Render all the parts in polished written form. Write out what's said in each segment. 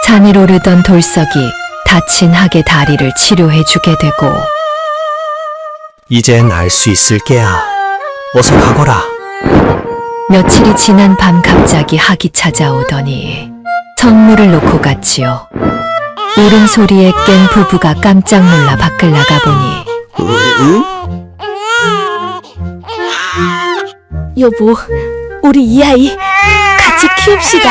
산을 오르던 돌석이 다친 학의 다리를 치료해주게 되고 이젠 알 수 있을 게야. 어서 가거라. 며칠이 지난 밤 갑자기 학이 찾아오더니 선물을 놓고 갔지요. 울음소리에 깬 부부가 깜짝 놀라 밖을 나가보니 여보, 우리 이 아이 같이 키웁시다.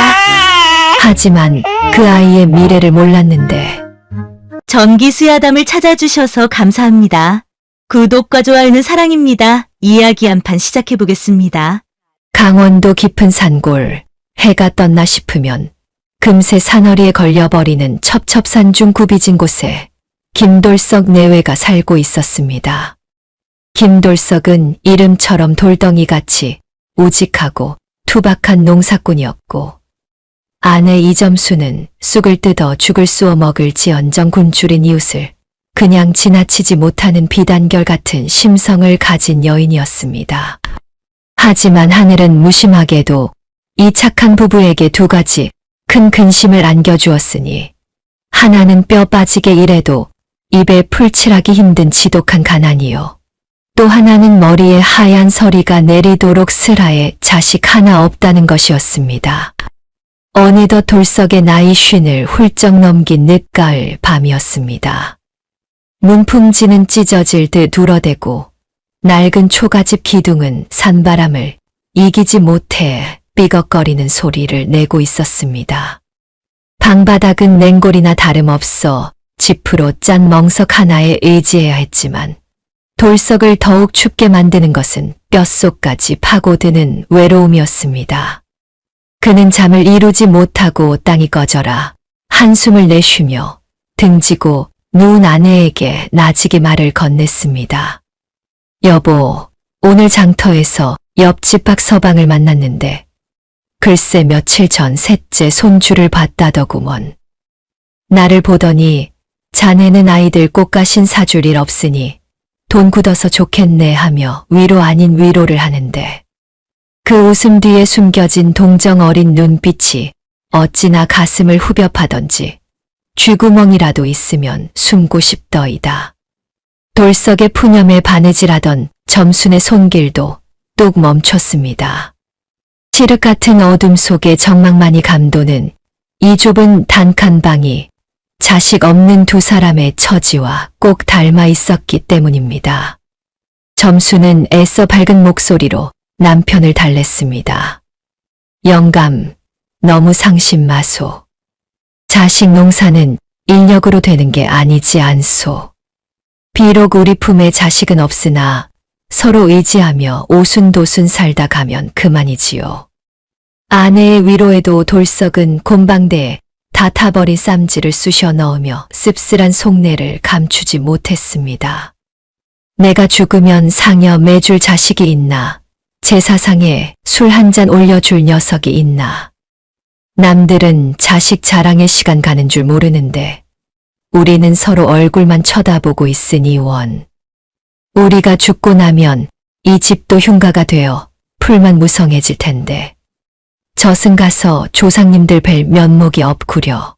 하지만 그 아이의 미래를 몰랐는데 전기수야담을 찾아주셔서 감사합니다. 구독과 좋아요는 사랑입니다. 이야기 한 판 시작해보겠습니다. 강원도 깊은 산골, 해가 떴나 싶으면 금세 산허리에 걸려버리는 첩첩산 중 굽이진 곳에 김돌석 내외가 살고 있었습니다. 김돌석은 이름처럼 돌덩이같이 우직하고 투박한 농사꾼이었고 아내 이점수는 쑥을 뜯어 죽을 쑤어 먹을지언정 굶주린 이웃을 그냥 지나치지 못하는 비단결 같은 심성을 가진 여인이었습니다. 하지만 하늘은 무심하게도 이 착한 부부에게 두 가지 큰 근심을 안겨주었으니 하나는 뼈 빠지게 일해도 입에 풀칠하기 힘든 지독한 가난이요. 또 하나는 머리에 하얀 서리가 내리도록 슬하에 자식 하나 없다는 것이었습니다. 어느덧 돌석의 나이 50을 훌쩍 넘긴 늦가을 밤이었습니다. 문풍지는 찢어질 듯 울어대고 낡은 초가집 기둥은 산바람을 이기지 못해 삐걱거리는 소리를 내고 있었습니다. 방바닥은 냉골이나 다름없어 지프로 짠 멍석 하나에 의지해야 했지만 돌석을 더욱 춥게 만드는 것은 뼛속까지 파고드는 외로움이었습니다. 그는 잠을 이루지 못하고 땅이 꺼져라 한숨을 내쉬며 등지고 누운 아내에게 나지기 말을 건넸습니다. 여보, 오늘 장터에서 옆집 박서방을 만났는데 글쎄 며칠 전 셋째 손주를 봤다더구먼. 나를 보더니 자네는 아이들 꽃가신 사줄 일 없으니 돈 굳어서 좋겠네 하며 위로 아닌 위로를 하는데 그 웃음 뒤에 숨겨진 동정 어린 눈빛이 어찌나 가슴을 후벼 파던지 쥐구멍이라도 있으면 숨고 싶더이다. 돌석의 푸념에 바느질하던 점순의 손길도 뚝 멈췄습니다. 칠흑 같은 어둠 속에 정막만이 감도는 이 좁은 단칸 방이 자식 없는 두 사람의 처지와 꼭 닮아 있었기 때문입니다. 점순은 애써 밝은 목소리로 남편을 달랬습니다. 영감, 너무 상심마소. 자식 농사는 인력으로 되는 게 아니지 않소. 비록 우리 품에 자식은 없으나 서로 의지하며 오순도순 살다 가면 그만이지요. 아내의 위로에도 돌석은 곰방대에 다 타버린 쌈지를 쑤셔 넣으며 씁쓸한 속내를 감추지 못했습니다. 내가 죽으면 상여 매줄 자식이 있나? 제사상에 술 한 잔 올려줄 녀석이 있나? 남들은 자식 자랑의 시간 가는 줄 모르는데 우리는 서로 얼굴만 쳐다보고 있으니 원. 우리가 죽고 나면 이 집도 흉가가 되어 풀만 무성해질 텐데 젖은 가서 조상님들 뵐 면목이 없구려.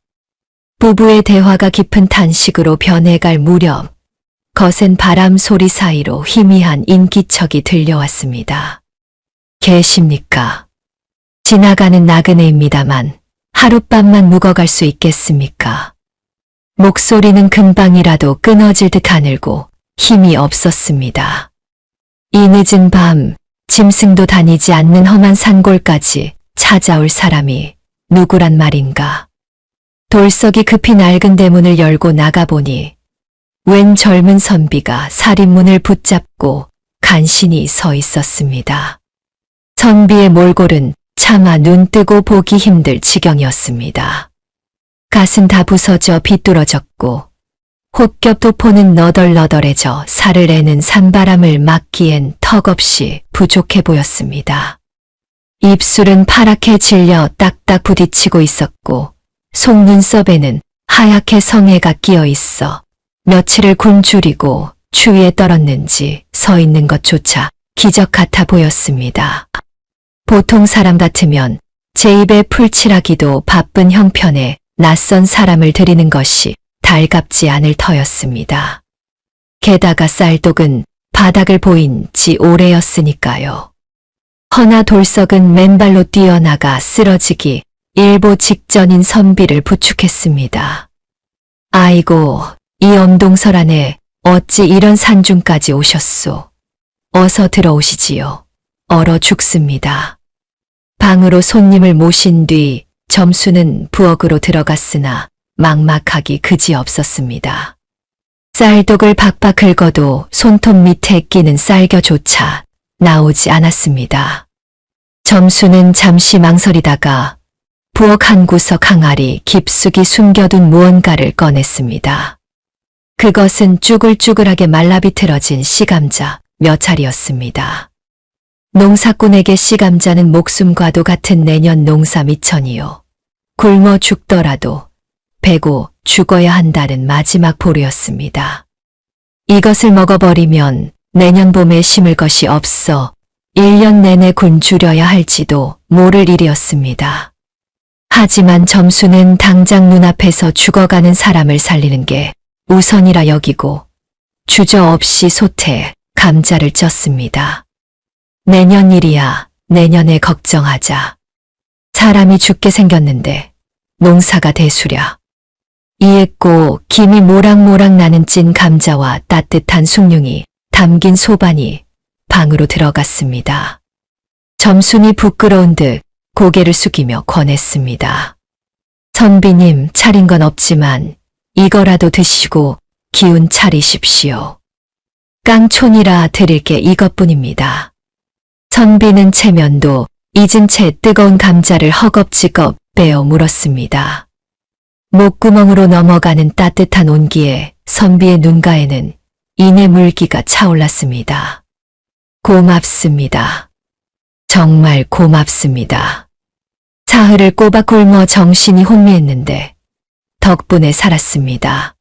부부의 대화가 깊은 탄식으로 변해갈 무렵 거센 바람 소리 사이로 희미한 인기척이 들려왔습니다. 계십니까? 지나가는 나그네입니다만 하룻밤만 묵어갈 수 있겠습니까? 목소리는 금방이라도 끊어질 듯 가늘고 힘이 없었습니다. 이 늦은 밤 짐승도 다니지 않는 험한 산골까지 찾아올 사람이 누구란 말인가. 돌석이 급히 낡은 대문을 열고 나가보니 웬 젊은 선비가 살인문을 붙잡고 간신히 서 있었습니다. 선비의 몰골은 차마 눈 뜨고 보기 힘들 지경이었습니다. 갓은 다 부서져 비뚤어졌고 혹겹 도포는 너덜너덜해져 살을 내는 산바람을 막기엔 턱없이 부족해 보였습니다. 입술은 파랗게 질려 딱딱 부딪히고 있었고 속눈썹에는 하얗게 성애가 끼어 있어 며칠을 굶주리고 추위에 떨었는지 서 있는 것조차 기적 같아 보였습니다. 보통 사람 같으면 제 입에 풀칠하기도 바쁜 형편에 낯선 사람을 들이는 것이 달갑지 않을 터였습니다. 게다가 쌀독은 바닥을 보인 지 오래였으니까요. 허나 돌석은 맨발로 뛰어나가 쓰러지기 일보 직전인 선비를 부축했습니다. 아이고, 이 엄동설안에 어찌 이런 산중까지 오셨소. 어서 들어오시지요. 얼어 죽습니다. 방으로 손님을 모신 뒤 점수는 부엌으로 들어갔으나 막막하기 그지없었습니다. 쌀독을 박박 긁어도 손톱 밑에 끼는 쌀겨조차 나오지 않았습니다. 점수는 잠시 망설이다가 부엌 한 구석 항아리 깊숙이 숨겨둔 무언가를 꺼냈습니다. 그것은 쭈글쭈글하게 말라비틀어진 씨감자 몇 알이었습니다. 농사꾼에게 씨감자는 목숨과도 같은 내년 농사 미천이요. 굶어 죽더라도 베고 죽어야 한다는 마지막 보루였습니다. 이것을 먹어버리면 내년 봄에 심을 것이 없어 1년 내내 굶주려야 할지도 모를 일이었습니다. 하지만 점수는 당장 눈앞에서 죽어가는 사람을 살리는 게 우선이라 여기고 주저없이 솥에 감자를 쪘습니다. 내년 일이야, 내년에 걱정하자. 사람이 죽게 생겼는데 농사가 대수랴. 이윽고 김이 모락모락 나는 찐 감자와 따뜻한 숭늉이 담긴 소반이 방으로 들어갔습니다. 점순이 부끄러운 듯 고개를 숙이며 권했습니다. 선비님, 차린 건 없지만 이거라도 드시고 기운 차리십시오. 깡촌이라 드릴 게 이것뿐입니다. 선비는 체면도 잊은 채 뜨거운 감자를 허겁지겁 빼어 물었습니다. 목구멍으로 넘어가는 따뜻한 온기에 선비의 눈가에는 이내 물기가 차올랐습니다. 고맙습니다. 정말 고맙습니다. 사흘을 꼬박 굶어 정신이 혼미했는데 덕분에 살았습니다.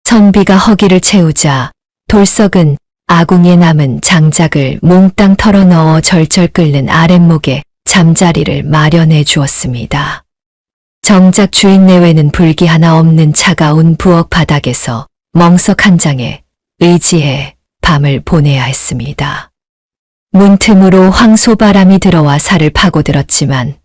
선비가 허기를 채우자 돌석은 아궁이에 남은 장작을 몽땅 털어 넣어 절절 끓는 아랫목에 잠자리를 마련해 주었습니다. 정작 주인 내외는 불기 하나 없는 차가운 부엌 바닥에서 멍석 한 장에 의지해 밤을 보내야 했습니다. 문틈으로 황소바람이 들어와 살을 파고들었지만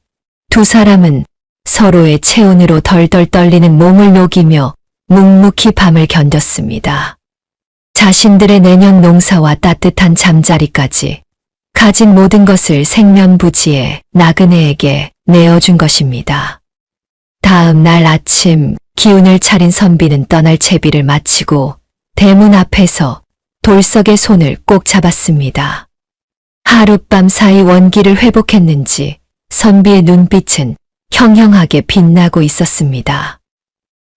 두 사람은 서로의 체온으로 덜덜 떨리는 몸을 녹이며 묵묵히 밤을 견뎠습니다. 자신들의 내년 농사와 따뜻한 잠자리까지 가진 모든 것을 생면부지에 나그네에게 내어준 것입니다. 다음 날 아침 기운을 차린 선비는 떠날 채비를 마치고 대문 앞에서 돌석의 손을 꼭 잡았습니다. 하룻밤 사이 원기를 회복했는지 선비의 눈빛은 형형하게 빛나고 있었습니다.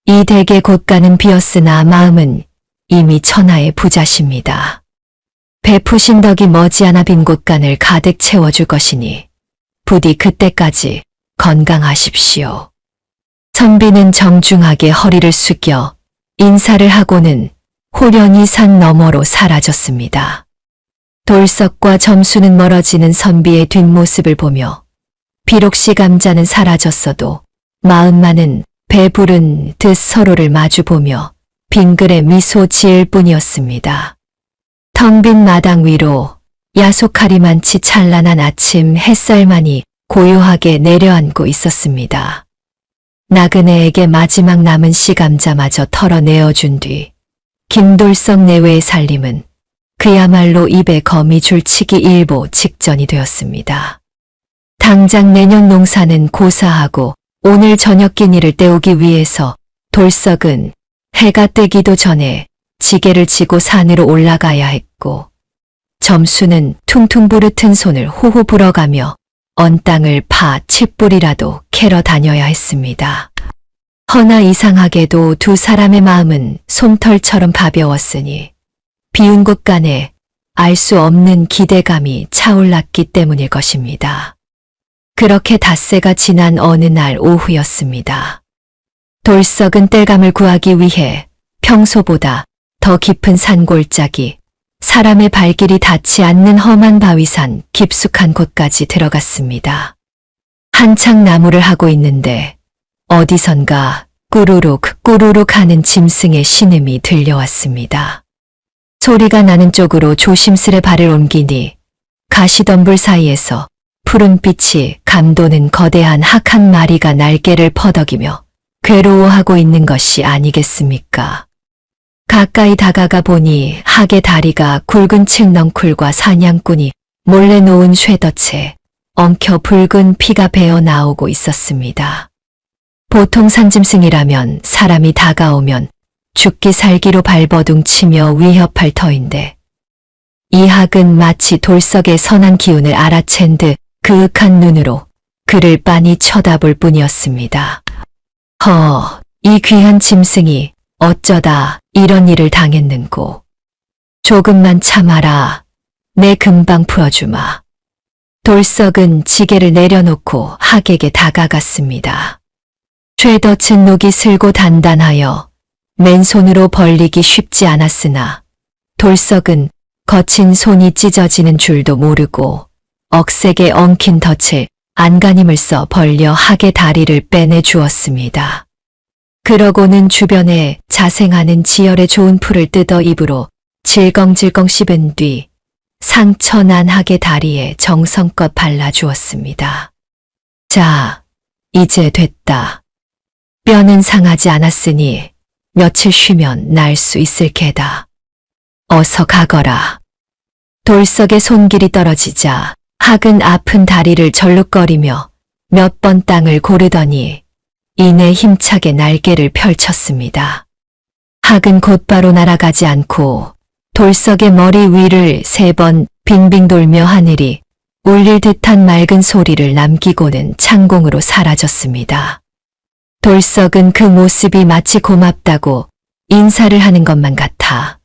이 댁의 곳간은 비었으나 마음은 이미 천하의 부자십니다. 베푸신 덕이 머지않아 빈 곳간을 가득 채워줄 것이니 부디 그때까지 건강하십시오. 선비는 정중하게 허리를 숙여 인사를 하고는 호련히 산 너머로 사라졌습니다. 돌석과 점수는 멀어지는 선비의 뒷모습을 보며 비록 씨감자는 사라졌어도 마음만은 배부른 듯 서로를 마주보며 빙그레 미소 지을 뿐이었습니다. 텅 빈 마당 위로 야속하리만치 찬란한 아침 햇살만이 고요하게 내려앉고 있었습니다. 나그네에게 마지막 남은 씨감자마저 털어내어준 뒤 김돌석 내외의 살림은 그야말로 입에 거미 줄치기 일보 직전이 되었습니다. 당장 내년 농사는 고사하고 오늘 저녁 끼니를 때우기 위해서 돌석은 해가 뜨기도 전에 지게를 지고 산으로 올라가야 했고 점수는 퉁퉁 부르튼 손을 호호 불어가며 언 땅을 파 칡뿌리라도 캐러 다녀야 했습니다. 허나 이상하게도 두 사람의 마음은 솜털처럼 가벼웠으니 비운 곳간에 알 수 없는 기대감이 차올랐기 때문일 것입니다. 그렇게 닷새가 지난 어느 날 오후였습니다. 돌석은 땔감을 구하기 위해 평소보다 더 깊은 산골짜기, 사람의 발길이 닿지 않는 험한 바위산 깊숙한 곳까지 들어갔습니다. 한창 나무를 하고 있는데 어디선가 꾸루룩 꾸루룩 하는 짐승의 신음이 들려왔습니다. 소리가 나는 쪽으로 조심스레 발을 옮기니 가시덤불 사이에서 푸른빛이 감도는 거대한 학 한 마리가 날개를 퍼덕이며 괴로워하고 있는 것이 아니겠습니까? 가까이 다가가 보니 학의 다리가 굵은 칡넝쿨과 사냥꾼이 몰래 놓은 쇠덫에 엉켜 붉은 피가 배어 나오고 있었습니다. 보통 산짐승이라면 사람이 다가오면 죽기 살기로 발버둥 치며 위협할 터인데 이 학은 마치 돌석의 선한 기운을 알아챈 듯 그윽한 눈으로 그를 빤히 쳐다볼 뿐이었습니다. 이 귀한 짐승이 어쩌다 이런 일을 당했는고. 조금만 참아라. 내 금방 풀어주마. 돌석은 지게를 내려놓고 학에게 다가갔습니다. 쇠덫은 녹이 슬고 단단하여 맨손으로 벌리기 쉽지 않았으나 돌석은 거친 손이 찢어지는 줄도 모르고 억세게 엉킨 덫을 안간힘을 써 벌려 학의 다리를 빼내 주었습니다. 그러고는 주변에 자생하는 지열의 좋은 풀을 뜯어 입으로 질겅질겅 씹은 뒤 상처난 학의 다리에 정성껏 발라주었습니다. 자, 이제 됐다. 뼈는 상하지 않았으니 며칠 쉬면 날 수 있을 게다. 어서 가거라. 돌석의 손길이 떨어지자 학은 아픈 다리를 절룩거리며 몇 번 땅을 고르더니 이내 힘차게 날개를 펼쳤습니다. 학은 곧바로 날아가지 않고 돌석의 머리 위를 3번 빙빙 돌며 하늘이 울릴 듯한 맑은 소리를 남기고는 창공으로 사라졌습니다. 돌석은 그 모습이 마치 고맙다고 인사를 하는 것만 같아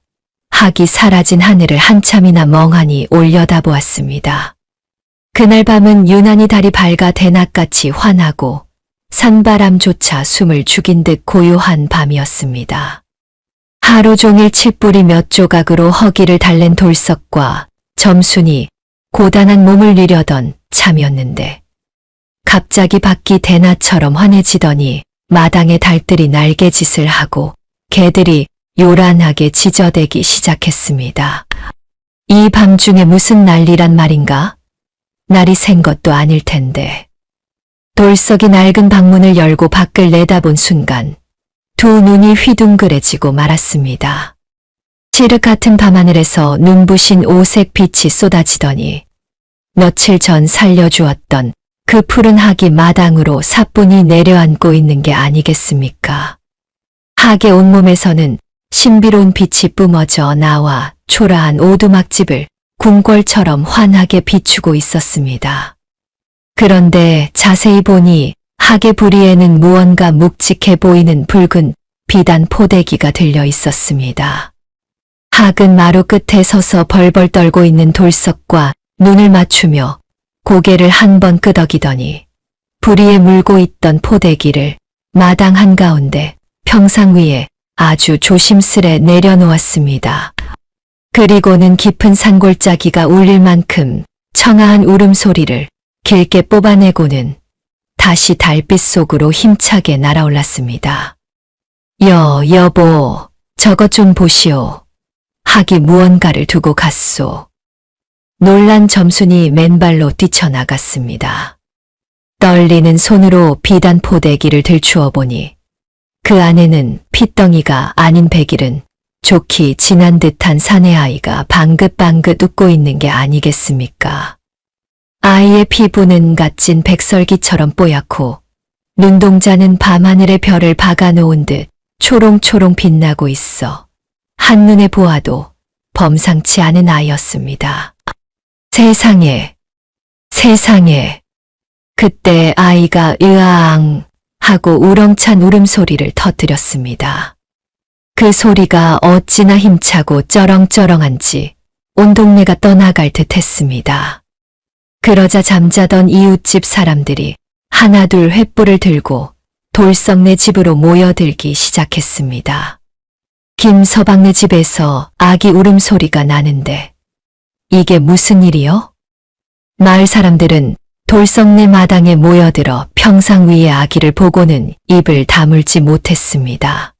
학이 사라진 하늘을 한참이나 멍하니 올려다보았습니다. 그날 밤은 유난히 달이 밝아 대낮같이 환하고 산바람조차 숨을 죽인 듯 고요한 밤이었습니다. 하루 종일 칡뿌리 몇 조각으로 허기를 달랜 돌석과 점순이 고단한 몸을 누려던 참이었는데 갑자기 밖이 대낮처럼 환해지더니 마당에 달들이 날개짓을 하고 개들이 요란하게 짖어대기 시작했습니다. 이 밤중에 무슨 난리란 말인가? 날이 샌 것도 아닐 텐데. 돌석이 낡은 방문을 열고 밖을 내다본 순간 두 눈이 휘둥그레지고 말았습니다. 칠흑 같은 밤하늘에서 눈부신 오색 빛이 쏟아지더니 며칠 전 살려주었던 그 푸른 학이 마당으로 사뿐히 내려앉고 있는 게 아니겠습니까? 학의 온몸에서는 신비로운 빛이 뿜어져 나와 초라한 오두막집을 궁궐처럼 환하게 비추고 있었습니다. 그런데 자세히 보니 학의 부리에는 무언가 묵직해 보이는 붉은 비단 포대기가 들려 있었습니다. 학은 마루 끝에 서서 벌벌 떨고 있는 돌석과 눈을 맞추며 고개를 한 번 끄덕이더니 부리에 물고 있던 포대기를 마당 한가운데 평상 위에 아주 조심스레 내려놓았습니다. 그리고는 깊은 산골짜기가 울릴 만큼 청아한 울음소리를 길게 뽑아내고는 다시 달빛 속으로 힘차게 날아올랐습니다. 여보, 저것 좀 보시오. 학이 무언가를 두고 갔소. 놀란 점순이 맨발로 뛰쳐나갔습니다. 떨리는 손으로 비단 포대기를 들추어 보니 그 안에는 핏덩이가 아닌 백일은 좋기 진한 듯한 사내 아이가 방긋방긋 웃고 있는 게 아니겠습니까? 아이의 피부는 갓진 백설기처럼 뽀얗고 눈동자는 밤하늘의 별을 박아놓은 듯 초롱초롱 빛나고 있어 한눈에 보아도 범상치 않은 아이였습니다. 세상에. 그때 아이가 으앙 하고 우렁찬 울음소리를 터뜨렸습니다. 그 소리가 어찌나 힘차고 쩌렁쩌렁한지 온 동네가 떠나갈 듯 했습니다. 그러자 잠자던 이웃집 사람들이 하나둘 횃불을 들고 돌석네 집으로 모여들기 시작했습니다. 김서방네 집에서 아기 울음소리가 나는데 이게 무슨 일이요? 마을 사람들은 돌석내 마당에 모여들어 평상 위의 아기를 보고는 입을 다물지 못했습니다.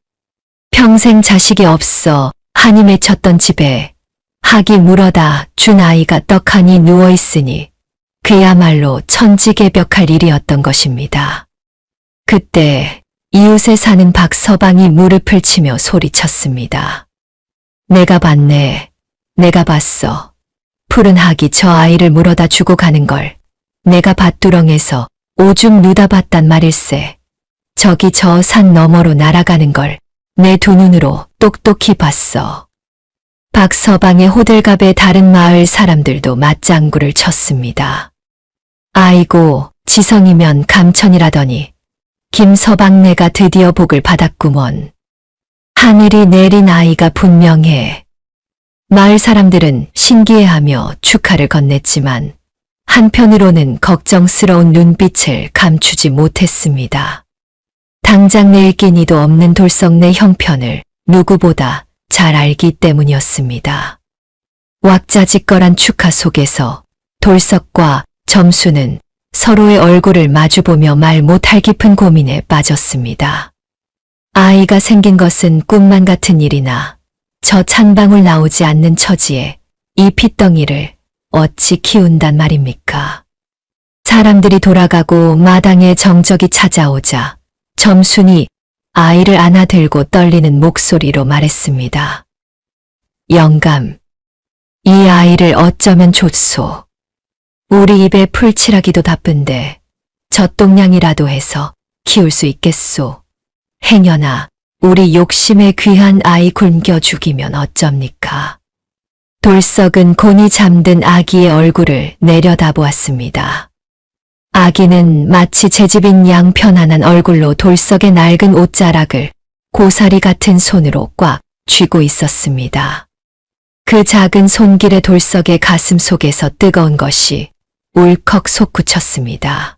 평생 자식이 없어 한이 맺혔던 집에 학이 물어다 준 아이가 떡하니 누워있으니 그야말로 천지개벽할 일이었던 것입니다. 그때 이웃에 사는 박서방이 무릎을 치며 소리쳤습니다. 내가 봤네. 내가 봤어. 푸른 학이 저 아이를 물어다 주고 가는 걸 내가 밭두렁에서 오죽 누다 봤단 말일세. 저기 저 산 너머로 날아가는 걸 내 두 눈으로 똑똑히 봤어. 박서방의 호들갑에 다른 마을 사람들도 맞장구를 쳤습니다. 아이고, 지성이면 감천이라더니 김서방네가 드디어 복을 받았구먼. 하늘이 내린 아이가 분명해. 마을 사람들은 신기해하며 축하를 건넸지만 한편으로는 걱정스러운 눈빛을 감추지 못했습니다. 당장 낼 끼니도 없는 돌석내 형편을 누구보다 잘 알기 때문이었습니다. 왁자지껄한 축하 속에서 돌석과 점수는 서로의 얼굴을 마주보며 말 못할 깊은 고민에 빠졌습니다. 아이가 생긴 것은 꿈만 같은 일이나 저 찬방울 나오지 않는 처지에 이 핏덩이를 어찌 키운단 말입니까? 사람들이 돌아가고 마당에 정적이 찾아오자 점순이 아이를 안아들고 떨리는 목소리로 말했습니다. 영감, 이 아이를 어쩌면 좋소. 우리 입에 풀칠하기도 바쁜데 젖동량이라도 해서 키울 수 있겠소. 행여나 우리 욕심에 귀한 아이 굶겨 죽이면 어쩝니까? 돌석은 곤히 잠든 아기의 얼굴을 내려다보았습니다. 아기는 마치 재집인 양 편안한 얼굴로 돌석의 낡은 옷자락을 고사리 같은 손으로 꽉 쥐고 있었습니다. 그 작은 손길에 돌석의 가슴 속에서 뜨거운 것이 울컥 솟구쳤습니다.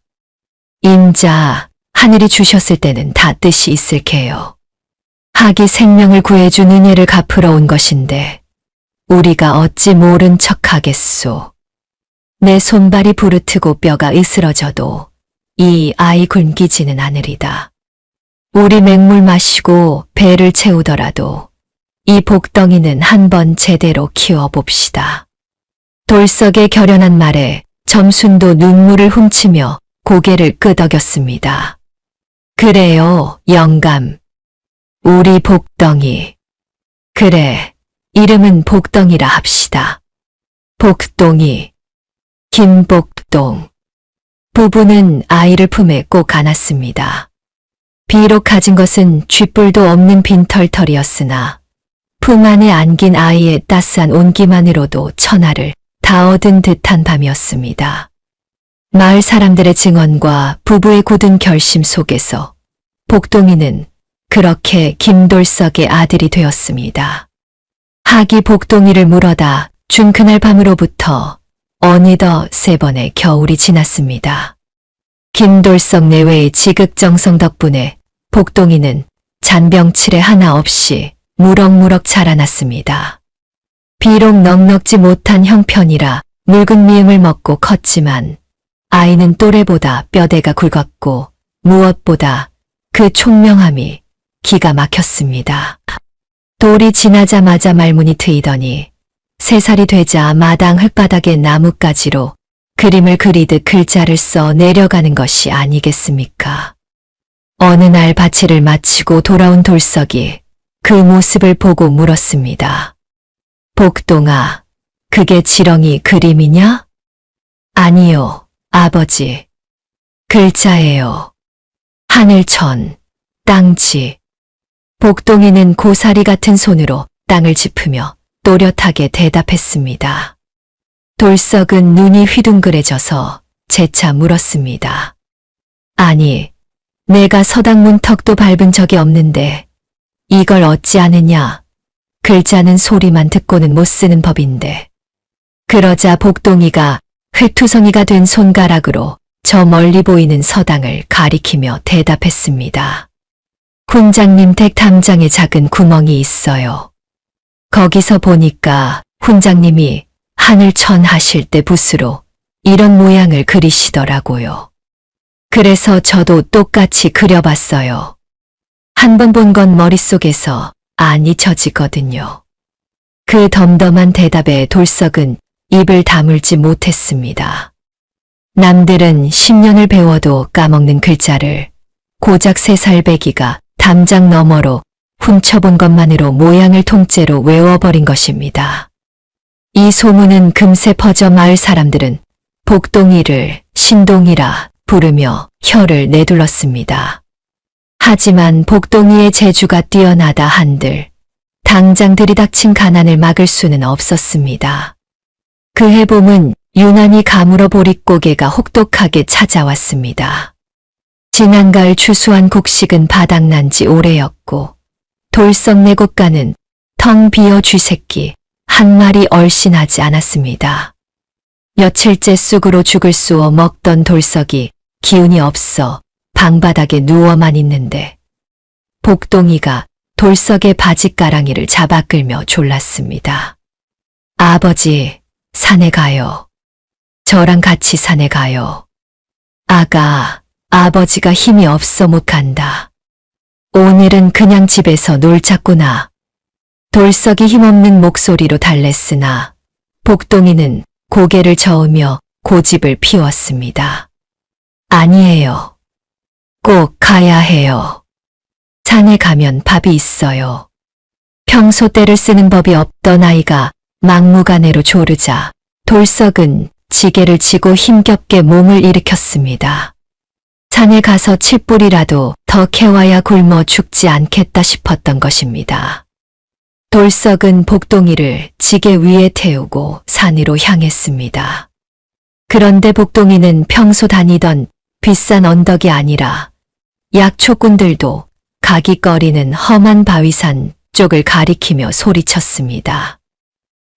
인자, 하늘이 주셨을 때는 다 뜻이 있을게요. 학이 생명을 구해준 은혜를 갚으러 온 것인데 우리가 어찌 모른 척하겠소. 내 손발이 부르트고 뼈가 으스러져도 이 아이 굶기지는 않으리다. 우리 맹물 마시고 배를 채우더라도 이 복덩이는 한번 제대로 키워봅시다. 돌석의 결연한 말에 점순도 눈물을 훔치며 고개를 끄덕였습니다. 그래요, 영감. 우리 복덩이. 그래, 이름은 복덩이라 합시다. 복동이. 김복동. 부부는 아이를 품에 꼭 안았습니다. 비록 가진 것은 쥐뿔도 없는 빈털털이었으나 품 안에 안긴 아이의 따스한 온기만으로도 천하를 다 얻은 듯한 밤이었습니다. 마을 사람들의 증언과 부부의 굳은 결심 속에서 복동이는 그렇게 김돌석의 아들이 되었습니다. 학이 복동이를 물어다 준 그날 밤으로부터 어느덧 3번의 겨울이 지났습니다. 김돌석 내외의 지극정성 덕분에 복동이는 잔병치레 하나 없이 무럭무럭 자라났습니다. 비록 넉넉지 못한 형편이라 묽은 미음을 먹고 컸지만 아이는 또래보다 뼈대가 굵었고 무엇보다 그 총명함이 기가 막혔습니다. 돌이 지나자마자 말문이 트이더니 3살이 되자 마당 흙바닥에 나뭇가지로 그림을 그리듯 글자를 써 내려가는 것이 아니겠습니까? 어느 날 밭일을 마치고 돌아온 돌석이 그 모습을 보고 물었습니다. 복동아, 그게 지렁이 그림이냐? 아니요, 아버지. 글자예요. 하늘천, 땅지. 복동이는 고사리 같은 손으로 땅을 짚으며 또렷하게 대답했습니다. 돌석은 눈이 휘둥그레져서 재차 물었습니다. 아니, 내가 서당문 턱도 밟은 적이 없는데 이걸 어찌 아느냐? 글자는 소리만 듣고는 못 쓰는 법인데. 그러자 복동이가 흙투성이가 된 손가락으로 저 멀리 보이는 서당을 가리키며 대답했습니다. 훈장님 댁 담장에 작은 구멍이 있어요. 거기서 보니까 훈장님이 하늘천 하실 때 붓으로 이런 모양을 그리시더라고요. 그래서 저도 똑같이 그려봤어요. 한 번 본 건 머릿속에서 안 잊혀지거든요. 그 덤덤한 대답에 돌석은 입을 다물지 못했습니다. 남들은 10년을 배워도 까먹는 글자를 고작 3살 배기가 담장 너머로 훔쳐본 것만으로 모양을 통째로 외워버린 것입니다. 이 소문은 금세 퍼져 마을 사람들은 복동이를 신동이라 부르며 혀를 내둘렀습니다. 하지만 복동이의 재주가 뛰어나다 한들 당장 들이닥친 가난을 막을 수는 없었습니다. 그해 봄은 유난히 가물어 보릿고개가 혹독하게 찾아왔습니다. 지난 가을 추수한 곡식은 바닥난 지 오래였고 돌석 4곳간은 텅 비어 쥐새끼 한 마리 얼씬하지 않았습니다. 며칠째 쑥으로 죽을 쑤어 먹던 돌석이 기운이 없어 방바닥에 누워만 있는데 복동이가 돌석의 바지가랑이를 잡아 끌며 졸랐습니다. 아버지, 산에 가요. 저랑 같이 산에 가요. 아가, 아버지가 힘이 없어 못 간다. 오늘은 그냥 집에서 놀자꾸나. 돌석이 힘없는 목소리로 달랬으나 복동이는 고개를 저으며 고집을 피웠습니다. 아니에요. 꼭 가야 해요. 산에 가면 밥이 있어요. 평소 때를 쓰는 법이 없던 아이가 막무가내로 조르자 돌석은 지게를 치고 힘겹게 몸을 일으켰습니다. 산에 가서 칠뿌리라도 더 캐와야 굶어 죽지 않겠다 싶었던 것입니다. 돌석은 복동이를 지게 위에 태우고 산으로 향했습니다. 그런데 복동이는 평소 다니던 비싼 언덕이 아니라 약초꾼들도 가기거리는 험한 바위산 쪽을 가리키며 소리쳤습니다.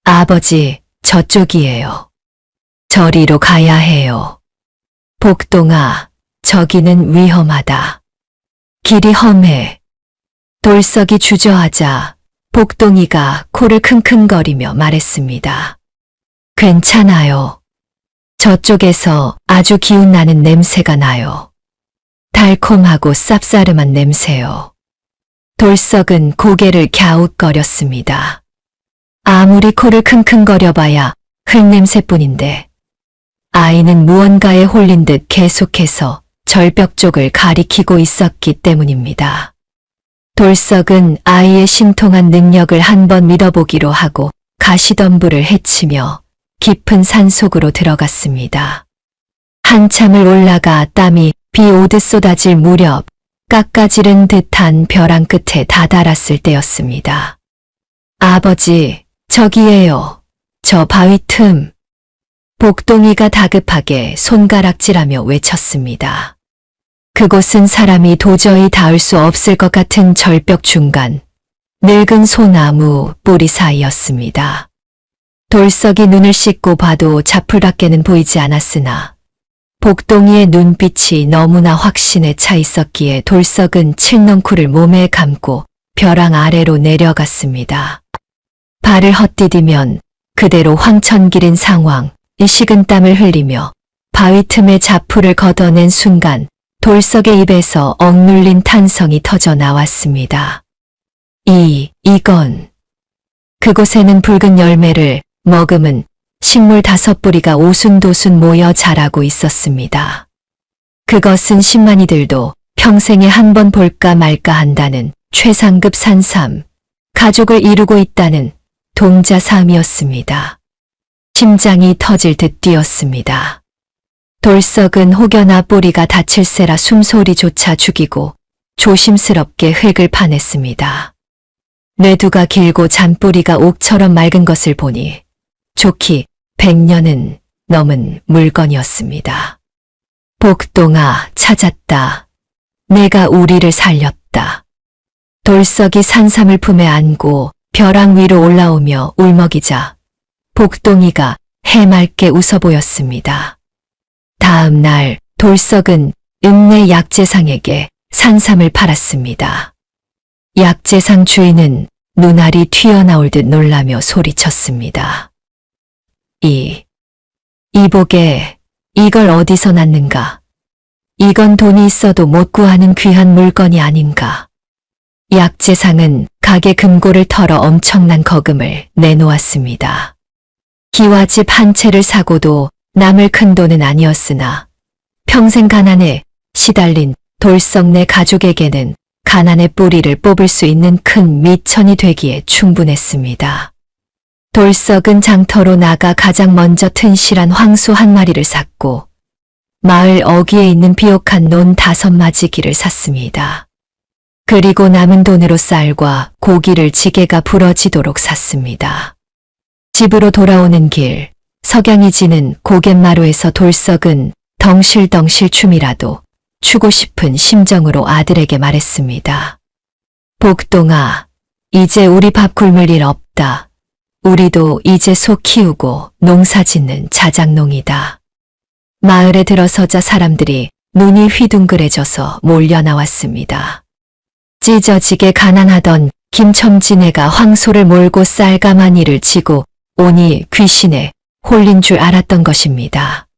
아버지, 저쪽이에요. 저리로 가야 해요. 복동아, 저기는 위험하다. 길이 험해. 돌석이 주저하자 복동이가 코를 킁킁거리며 말했습니다. 괜찮아요. 저쪽에서 아주 기운나는 냄새가 나요. 달콤하고 쌉싸름한 냄새요. 돌석은 고개를 갸웃거렸습니다. 아무리 코를 킁킁거려봐야 흙냄새뿐인데 아이는 무언가에 홀린 듯 계속해서 절벽 쪽을 가리키고 있었기 때문입니다. 돌석은 아이의 신통한 능력을 한번 믿어보기로 하고 가시덤불을 헤치며 깊은 산속으로 들어갔습니다. 한참을 올라가 땀이 비 오듯 쏟아질 무렵 깎아지른 듯한 벼랑 끝에 다다랐을 때였습니다. 아버지, 저기에요. 저 바위 틈. 복동이가 다급하게 손가락질하며 외쳤습니다. 그곳은 사람이 도저히 닿을 수 없을 것 같은 절벽 중간 늙은 소나무 뿌리 사이였습니다. 돌석이 눈을 씻고 봐도 자풀밖에는 보이지 않았으나 복동이의 눈빛이 너무나 확신에 차 있었기에 돌석은 칠넝쿨을 몸에 감고 벼랑 아래로 내려갔습니다. 발을 헛디디면 그대로 황천길인 상황, 식은땀을 흘리며 바위 틈에 자풀을 걷어낸 순간 돌석의 입에서 억눌린 탄성이 터져 나왔습니다. 이건. 그곳에는 붉은 열매를 머금은 식물 5뿌리가 오순도순 모여 자라고 있었습니다. 그것은 신만이들도 평생에 한 번 볼까 말까 한다는 최상급 산삼, 가족을 이루고 있다는 동자삼이었습니다. 심장이 터질 듯 뛰었습니다. 돌석은 혹여나 뿌리가 다칠세라 숨소리조차 죽이고 조심스럽게 흙을 파냈습니다. 뇌두가 길고 잔뿌리가 옥처럼 맑은 것을 보니 좋기 100년은 넘은 물건이었습니다. 복동아, 찾았다. 내가 우리를 살렸다. 돌석이 산삼을 품에 안고 벼랑 위로 올라오며 울먹이자 복동이가 해맑게 웃어 보였습니다. 다음 날 돌석은 읍내 약재상에게 산삼을 팔았습니다. 약재상 주인은 눈알이 튀어나올 듯 놀라며 소리쳤습니다. 이복에 이걸 어디서 났는가? 이건 돈이 있어도 못 구하는 귀한 물건이 아닌가? 약재상은 가게 금고를 털어 엄청난 거금을 내놓았습니다. 기와집 한 채를 사고도 남을 큰 돈은 아니었으나 평생 가난에 시달린 돌석네 가족에게는 가난의 뿌리를 뽑을 수 있는 큰 미천이 되기에 충분했습니다. 돌석은 장터로 나가 가장 먼저 튼실한 황소 한 마리를 샀고 마을 어귀에 있는 비옥한 논 5마지기를 샀습니다. 그리고 남은 돈으로 쌀과 고기를 지게가 부러지도록 샀습니다. 집으로 돌아오는 길, 석양이 지는 고갯마루에서 돌석은 덩실덩실 춤이라도 추고 싶은 심정으로 아들에게 말했습니다. 복동아, 이제 우리 밥 굶을 일 없다. 우리도 이제 소 키우고 농사 짓는 자작농이다. 마을에 들어서자 사람들이 눈이 휘둥그레져서 몰려 나왔습니다. 찢어지게 가난하던 김첨지네가 황소를 몰고 쌀가마니를 지고 오니 귀신에 홀린 줄 알았던 것입니다.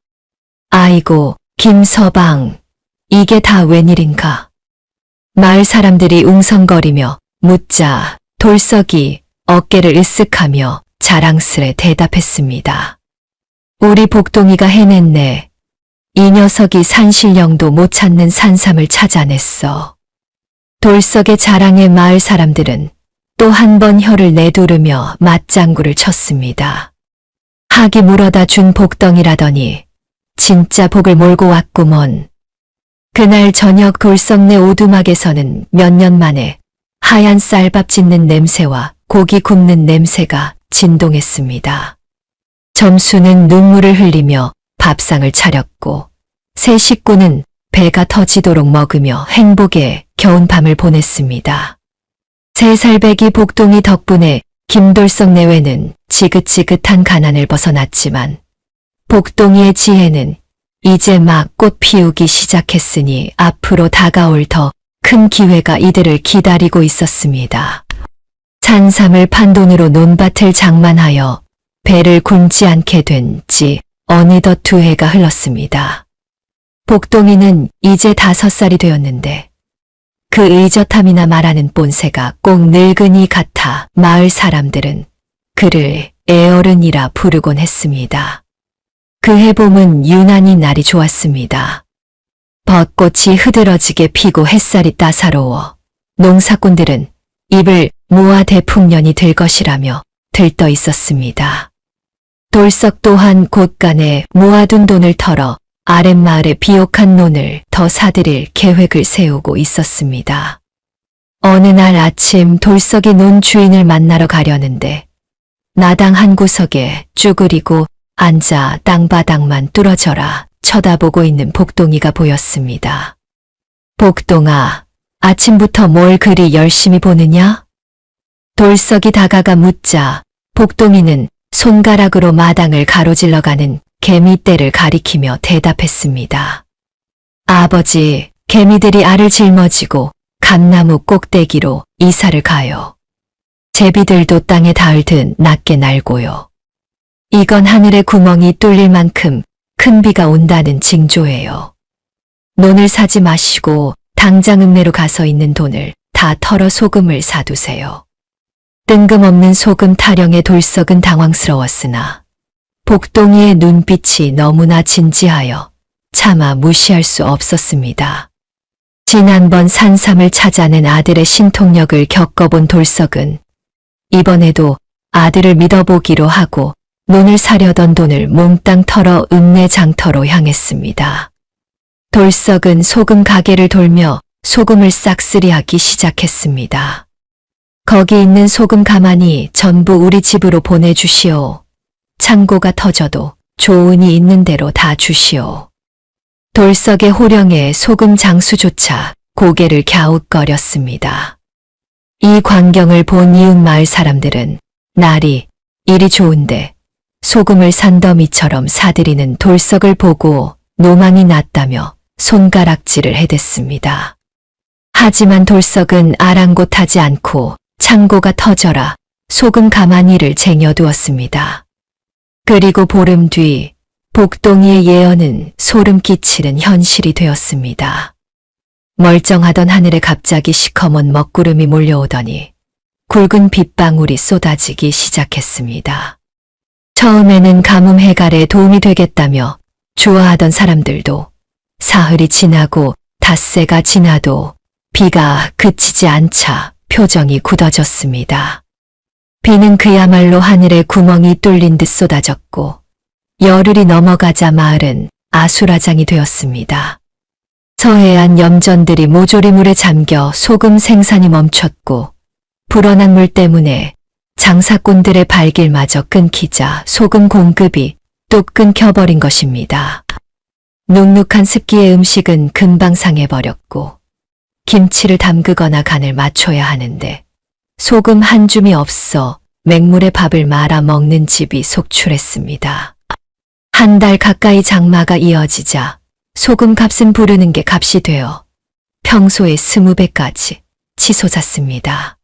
아이고, 김서방, 이게 다 웬일인가? 마을 사람들이 웅성거리며 묻자 돌석이 어깨를 으쓱하며 자랑스레 대답했습니다. 우리 복동이가 해냈네. 이 녀석이 산신령도 못 찾는 산삼을 찾아냈어. 돌석의 자랑에 마을 사람들은 또 한 번 혀를 내두르며 맞장구를 쳤습니다. 학이 물어다 준 복덩이라더니 진짜 복을 몰고 왔구먼. 그날 저녁 돌석내 오두막에서는 몇 년 만에 하얀 쌀밥 짓는 냄새와 고기 굽는 냄새가 진동했습니다. 점수는 눈물을 흘리며 밥상을 차렸고 세 식구는 배가 터지도록 먹으며 행복에 겨운 밤을 보냈습니다. 3살배기 복동이 덕분에 김돌석 내외는 지긋지긋한 가난을 벗어났지만 복동이의 지혜는 이제 막 꽃 피우기 시작했으니 앞으로 다가올 더 큰 기회가 이들을 기다리고 있었습니다. 산삼을 판 돈으로 논밭을 장만하여 배를 굶지 않게 된 지 어느덧 2해가 흘렀습니다. 복동이는 이제 5살이 되었는데 그 의젓함이나 말하는 본새가 꼭 늙은이 같아 마을 사람들은 그를 애어른이라 부르곤 했습니다. 그해 봄은 유난히 날이 좋았습니다. 벚꽃이 흐드러지게 피고 햇살이 따사로워 농사꾼들은 입을 모아 대풍년이 될 것이라며 들떠 있었습니다. 돌석 또한 곳간에 모아둔 돈을 털어 아랫마을의 비옥한 논을 더 사들일 계획을 세우고 있었습니다. 어느 날 아침 돌석이 논 주인을 만나러 가려는데 나당 한 구석에 쭈그리고 앉아 땅바닥만 뚫어져라 쳐다보고 있는 복동이가 보였습니다. 복동아, 아침부터 뭘 그리 열심히 보느냐? 돌석이 다가가 묻자 복동이는 손가락으로 마당을 가로질러가는 개미떼를 가리키며 대답했습니다. 아버지, 개미들이 알을 짊어지고 감나무 꼭대기로 이사를 가요. 제비들도 땅에 닿을 듯 낮게 날고요. 이건 하늘에 구멍이 뚫릴 만큼 큰 비가 온다는 징조예요. 논을 사지 마시고 당장 읍내로 가서 있는 돈을 다 털어 소금을 사두세요. 뜬금없는 소금 타령에 돌석은 당황스러웠으나 복동이의 눈빛이 너무나 진지하여 차마 무시할 수 없었습니다. 지난번 산삼을 찾아낸 아들의 신통력을 겪어본 돌석은 이번에도 아들을 믿어보기로 하고 논을 사려던 돈을 몽땅 털어 읍내 장터로 향했습니다. 돌석은 소금 가게를 돌며 소금을 싹쓸이하기 시작했습니다. 거기 있는 소금 가마니 전부 우리 집으로 보내주시오. 창고가 터져도 조은이 있는 대로 다 주시오. 돌석의 호령에 소금 장수조차 고개를 갸웃거렸습니다. 이 광경을 본 이웃 마을 사람들은 날이 일이 좋은데 소금을 산더미처럼 사들이는 돌석을 보고 노망이 났다며 손가락질을 해댔습니다. 하지만 돌석은 아랑곳하지 않고 창고가 터져라 소금 가마니를 쟁여두었습니다. 그리고 보름 뒤 복동이의 예언은 소름 끼치는 현실이 되었습니다. 멀쩡하던 하늘에 갑자기 시커먼 먹구름이 몰려오더니 굵은 빗방울이 쏟아지기 시작했습니다. 처음에는 가뭄 해갈에 도움이 되겠다며 좋아하던 사람들도 사흘이 지나고 닷새가 지나도 비가 그치지 않자 표정이 굳어졌습니다. 비는 그야말로 하늘에 구멍이 뚫린 듯 쏟아졌고 열흘이 넘어가자 마을은 아수라장이 되었습니다. 서해안 염전들이 모조리 물에 잠겨 소금 생산이 멈췄고 불어난 물 때문에 장사꾼들의 발길마저 끊기자 소금 공급이 또 끊겨버린 것입니다. 눅눅한 습기의 음식은 금방 상해버렸고 김치를 담그거나 간을 맞춰야 하는데 소금 한 줌이 없어 맹물에 밥을 말아 먹는 집이 속출했습니다. 한 달 가까이 장마가 이어지자 소금 값은 부르는 게 값이 되어 평소의 20배까지 치솟았습니다.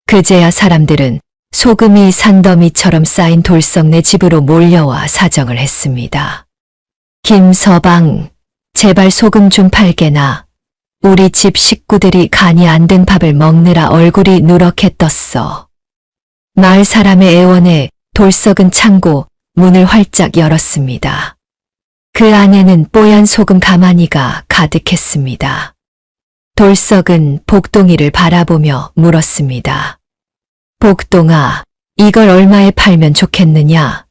그제야 사람들은 소금이 산더미처럼 쌓인 돌석네 집으로 몰려와 사정을 했습니다. 김서방, 제발 소금 좀 팔게나. 우리 집 식구들이 간이 안 든 밥을 먹느라 얼굴이 누렇게 떴어. 마을 사람의 애원에 돌석은 창고 문을 활짝 열었습니다. 그 안에는 뽀얀 소금 가마니가 가득했습니다. 돌석은 복동이를 바라보며 물었습니다. 복동아, 이걸 얼마에 팔면 좋겠느냐?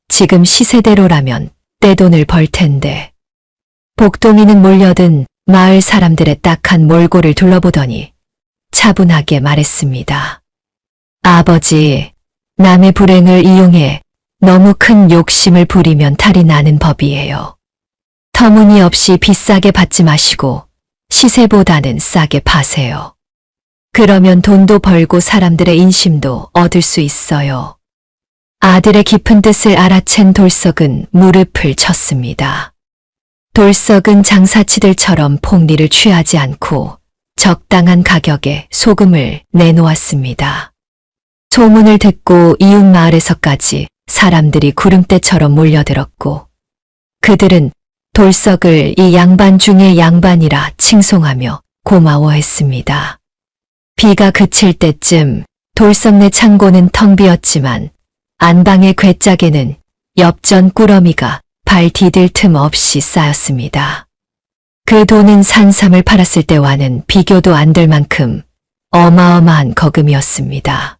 지금 시세대로라면 떼돈을 벌 텐데. 복동이는 몰려든 마을 사람들의 딱한 몰골을 둘러보더니 차분하게 말했습니다. 아버지, 남의 불행을 이용해 너무 큰 욕심을 부리면 탈이 나는 법이에요. 터무니없이 비싸게 받지 마시고 시세보다는 싸게 파세요. 그러면 돈도 벌고 사람들의 인심도 얻을 수 있어요. 아들의 깊은 뜻을 알아챈 돌석은 무릎을 쳤습니다. 돌석은 장사치들처럼 폭리를 취하지 않고 적당한 가격에 소금을 내놓았습니다. 소문을 듣고 이웃 마을에서까지 사람들이 구름대처럼 몰려들었고 그들은 돌석을 이 양반 중의 양반이라 칭송하며 고마워했습니다. 비가 그칠 때쯤 돌석네 창고는 텅 비었지만 안방의 괴짝에는 엽전 꾸러미가 발 디딜 틈 없이 쌓였습니다. 그 돈은 산삼을 팔았을 때와는 비교도 안 될 만큼 어마어마한 거금이었습니다.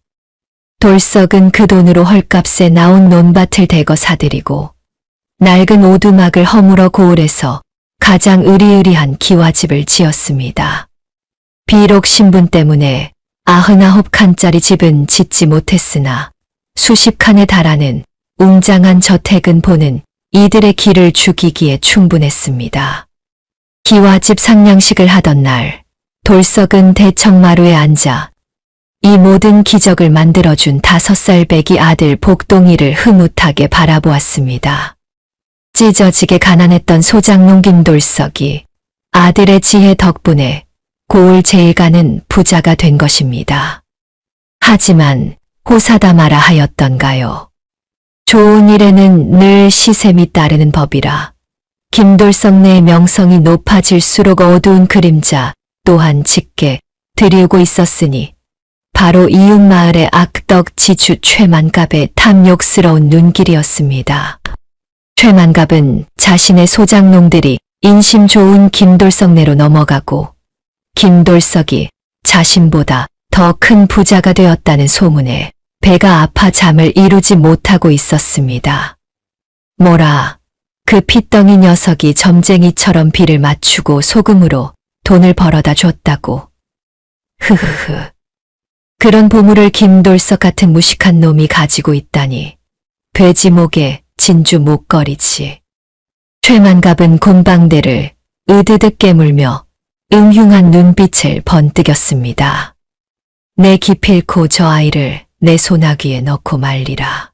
돌석은 그 돈으로 헐값에 나온 논밭을 대거 사들이고 낡은 오두막을 허물어 고을에서 가장 으리으리한 기와집을 지었습니다. 비록 신분 때문에 99칸짜리 집은 짓지 못했으나 수십 칸에 달하는 웅장한 저택은 보는 이들의 길을 죽이기에 충분했습니다. 기와집 상냥식을 하던 날 돌석은 대청마루에 앉아 이 모든 기적을 만들어준 5살 배기 아들 복동이를 흐뭇하게 바라보았습니다. 찢어지게 가난했던 소장농 김돌석이 아들의 지혜 덕분에 고을 제일가는 부자가 된 것입니다. 하지만 호사다 마라 하였던가요? 좋은 일에는 늘 시샘이 따르는 법이라 김돌석네의 명성이 높아질수록 어두운 그림자 또한 짙게 드리우고 있었으니 바로 이웃 마을의 악덕 지주 최만갑의 탐욕스러운 눈길이었습니다. 최만갑은 자신의 소장농들이 인심 좋은 김돌석네로 넘어가고 김돌석이 자신보다 더 큰 부자가 되었다는 소문에 배가 아파 잠을 이루지 못하고 있었습니다. 뭐라, 그 핏덩이 녀석이 점쟁이처럼 비를 맞추고 소금으로 돈을 벌어다 줬다고. 흐흐흐. 그런 보물을 김돌석 같은 무식한 놈이 가지고 있다니. 돼지 목에 진주 목걸이지. 최만갑은 곰방대를 으드득 깨물며 음흉한 눈빛을 번뜩였습니다. 내 기필코 저 아이를 내 소나귀에 넣고 말리라.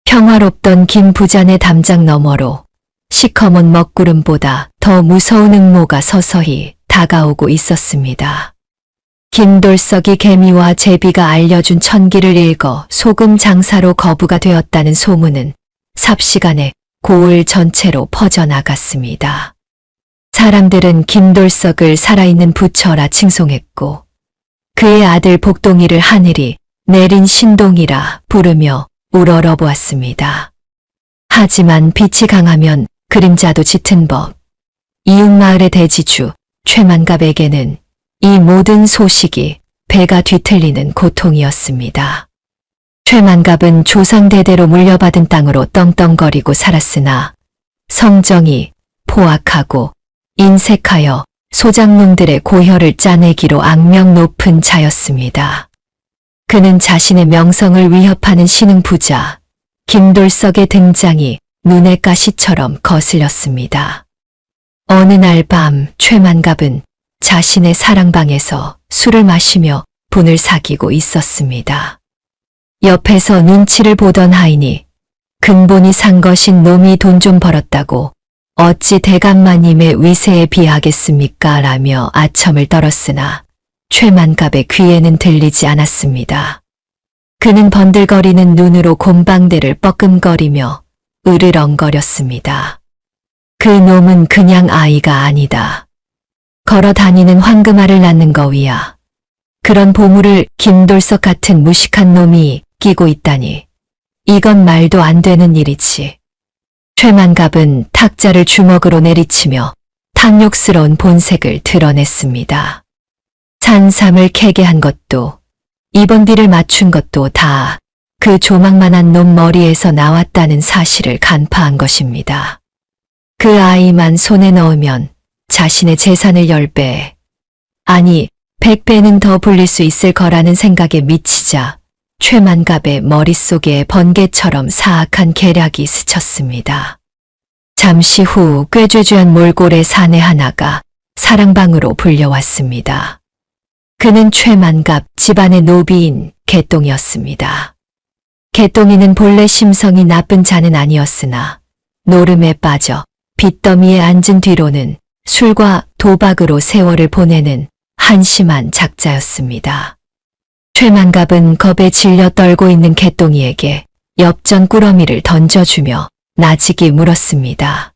평화롭던 김 부자네 담장 너머로 시커먼 먹구름보다 더 무서운 음모가 서서히 다가오고 있었습니다. 김돌석이 개미와 제비가 알려준 천기를 읽어 소금 장사로 거부가 되었다는 소문은 삽시간에 고을 전체로 퍼져나갔습니다. 사람들은 김돌석을 살아있는 부처라 칭송했고 그의 아들 복동이를 하늘이 내린 신동이라 부르며 우러러보았습니다. 하지만 빛이 강하면 그림자도 짙은 법. 이웃마을의 대지주 최만갑에게는 이 모든 소식이 배가 뒤틀리는 고통이었습니다. 최만갑은 조상대대로 물려받은 땅으로 떵떵거리고 살았으나 성정이 포악하고 인색하여 소장농들의 고혈을 짜내기로 악명 높은 자였습니다. 그는 자신의 명성을 위협하는 신흥부자 김돌석의 등장이 눈의 가시처럼 거슬렸습니다. 어느 날 밤 최만갑은 자신의 사랑방에서 술을 마시며 분을 사귀고 있었습니다. 옆에서 눈치를 보던 하인이 근본이 산 것인 놈이 돈 좀 벌었다고 어찌 대감마님의 위세에 비하겠습니까? 라며 아첨을 떨었으나 최만갑의 귀에는 들리지 않았습니다. 그는 번들거리는 눈으로 곰방대를 뻐끔거리며 으르렁거렸습니다. 그 놈은 그냥 아이가 아니다. 걸어 다니는 황금알을 낳는 거위야. 그런 보물을 김돌석 같은 무식한 놈이 끼고 있다니. 이건 말도 안 되는 일이지. 최만갑은 탁자를 주먹으로 내리치며 탐욕스러운 본색을 드러냈습니다. 산삼을 캐게 한 것도 이번 비를 맞춘 것도 다 그 조망만한 놈 머리에서 나왔다는 사실을 간파한 것입니다. 그 아이만 손에 넣으면 자신의 재산을 10배, 아니 100배는 더 불릴 수 있을 거라는 생각에 미치자 최만갑의 머릿속에 번개처럼 사악한 계략이 스쳤습니다. 잠시 후 꾀죄죄한 몰골의 사내 하나가 사랑방으로 불려왔습니다. 그는 최만갑 집안의 노비인 개똥이었습니다. 개똥이는 본래 심성이 나쁜 자는 아니었으나 노름에 빠져 빚더미에 앉은 뒤로는 술과 도박으로 세월을 보내는 한심한 작자였습니다. 최만갑은 겁에 질려 떨고 있는 개똥이에게 엽전 꾸러미를 던져주며 나직이 물었습니다.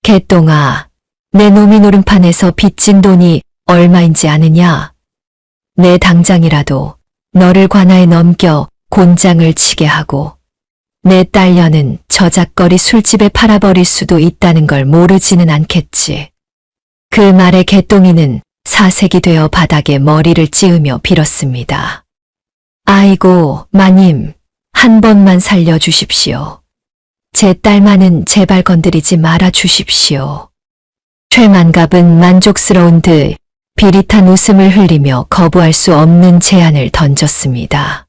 개똥아, 내 놈이 노름판에서 빚진 돈이 얼마인지 아느냐? 내 당장이라도 너를 관아에 넘겨 곤장을 치게 하고 내 딸녀는 저작거리 술집에 팔아버릴 수도 있다는 걸 모르지는 않겠지. 그 말에 개똥이는 사색이 되어 바닥에 머리를 찌으며 빌었습니다. 아이고, 마님, 한 번만 살려주십시오. 제 딸만은 제발 건드리지 말아 주십시오. 최만갑은 만족스러운 듯 비릿한 웃음을 흘리며 거부할 수 없는 제안을 던졌습니다.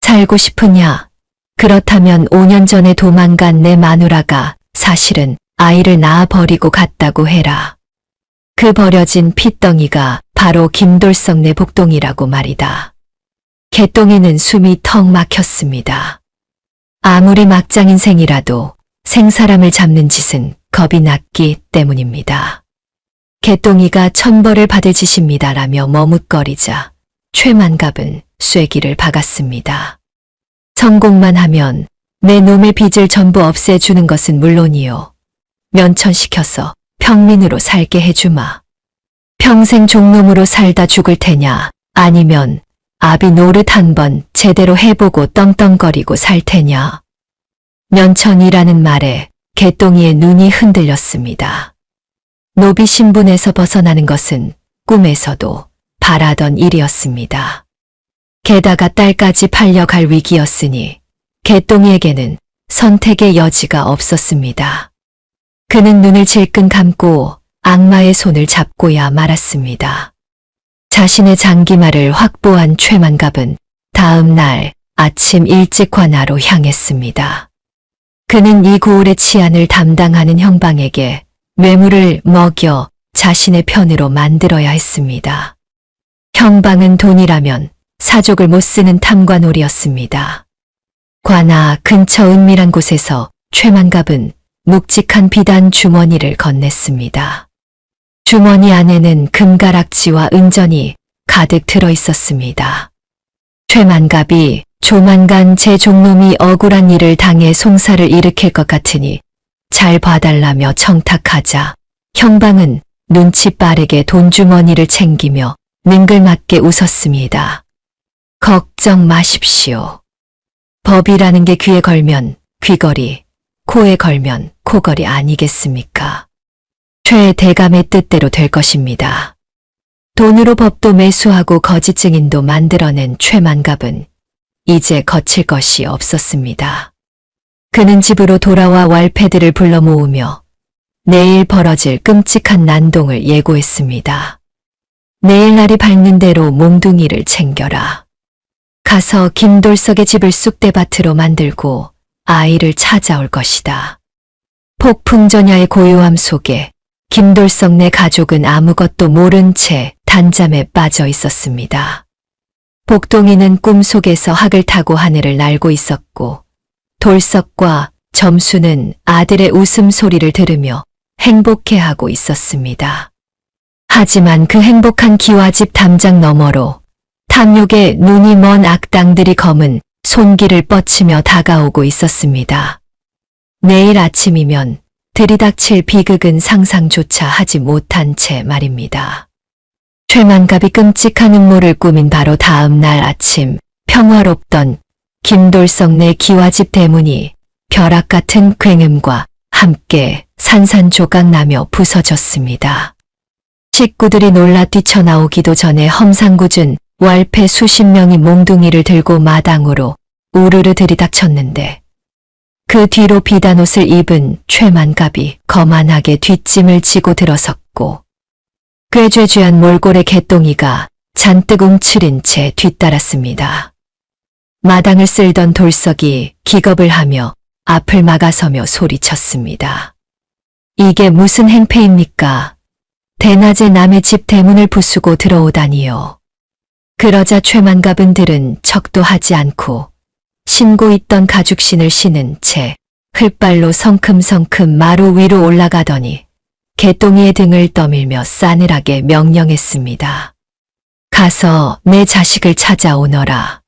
살고 싶으냐? 그렇다면 5년 전에 도망간 내 마누라가 사실은 아이를 낳아 버리고 갔다고 해라. 그 버려진 핏덩이가 바로 김돌석 내 복동이라고 말이다. 개똥이는 숨이 턱 막혔습니다. 아무리 막장 인생이라도 생사람을 잡는 짓은 겁이 났기 때문입니다. 개똥이가 천벌을 받을 짓입니다라며 머뭇거리자 최만갑은 쐐기를 박았습니다. 성공만 하면 내 놈의 빚을 전부 없애주는 것은 물론이요. 면천시켜서 평민으로 살게 해주마. 평생 종놈으로 살다 죽을 테냐, 아니면 아비 노릇 한번 제대로 해보고 떵떵거리고 살 테냐. 면천이라는 말에 개똥이의 눈이 흔들렸습니다. 노비 신분에서 벗어나는 것은 꿈에서도 바라던 일이었습니다. 게다가 딸까지 팔려갈 위기였으니 개똥이에게는 선택의 여지가 없었습니다. 그는 눈을 질끈 감고 악마의 손을 잡고야 말았습니다. 자신의 장기말을 확보한 최만갑은 다음 날 아침 일찍 관아로 향했습니다. 그는 이 고을의 치안을 담당하는 형방에게 뇌물을 먹여 자신의 편으로 만들어야 했습니다. 형방은 돈이라면 사족을 못 쓰는 탐관오리였습니다. 관아 근처 은밀한 곳에서 최만갑은 묵직한 비단 주머니를 건넸습니다. 주머니 안에는 금가락지와 은전이 가득 들어 있었습니다. 최만갑이 조만간 제 종놈이 억울한 일을 당해 송사를 일으킬 것 같으니 잘 봐달라며 청탁하자 형방은 눈치 빠르게 돈주머니를 챙기며 능글맞게 웃었습니다. 걱정 마십시오. 법이라는 게 귀에 걸면 귀걸이, 코에 걸면 코걸이 아니겠습니까? 최 대감의 뜻대로 될 것입니다. 돈으로 법도 매수하고 거짓 증인도 만들어낸 최만갑은 이제 거칠 것이 없었습니다. 그는 집으로 돌아와 wal패들을 불러 모으며 내일 벌어질 끔찍한 난동을 예고했습니다. 내일 날이 밝는 대로 몽둥이를 챙겨라. 가서 김돌석의 집을 쑥대밭으로 만들고 아이를 찾아올 것이다. 폭풍전야의 고요함 속에 김돌석 네 가족은 아무것도 모른 채 단잠에 빠져 있었습니다. 복동이는 꿈속에서 학을 타고 하늘을 날고 있었고 돌석과 점수는 아들의 웃음소리를 들으며 행복해하고 있었습니다. 하지만 그 행복한 기와집 담장 너머로 탐욕에 눈이 먼 악당들이 검은 손길을 뻗치며 다가오고 있었습니다. 내일 아침이면 들이닥칠 비극은 상상조차 하지 못한 채 말입니다. 최만갑이 끔찍한 음모를 꾸민 바로 다음 날 아침 평화롭던 김돌석 내 기와집 대문이 벼락 같은 굉음과 함께 산산조각나며 부서졌습니다. 식구들이 놀라 뛰쳐나오기도 전에 험상궂은 wal패 수십 명이 몽둥이를 들고 마당으로 우르르 들이닥쳤는데 그 뒤로 비단옷을 입은 최만갑이 거만하게 뒷짐을 지고 들어섰고 꾀죄죄한 몰골의 개똥이가 잔뜩 움츠린 채 뒤따랐습니다. 마당을 쓸던 돌석이 기겁을 하며 앞을 막아서며 소리쳤습니다. 이게 무슨 행패입니까? 대낮에 남의 집 대문을 부수고 들어오다니요. 그러자 최만갑은 들은 척도 하지 않고 신고 있던 가죽신을 신은 채 흙발로 성큼성큼 마루 위로 올라가더니 개똥이의 등을 떠밀며 싸늘하게 명령했습니다. 가서 내 자식을 찾아오너라.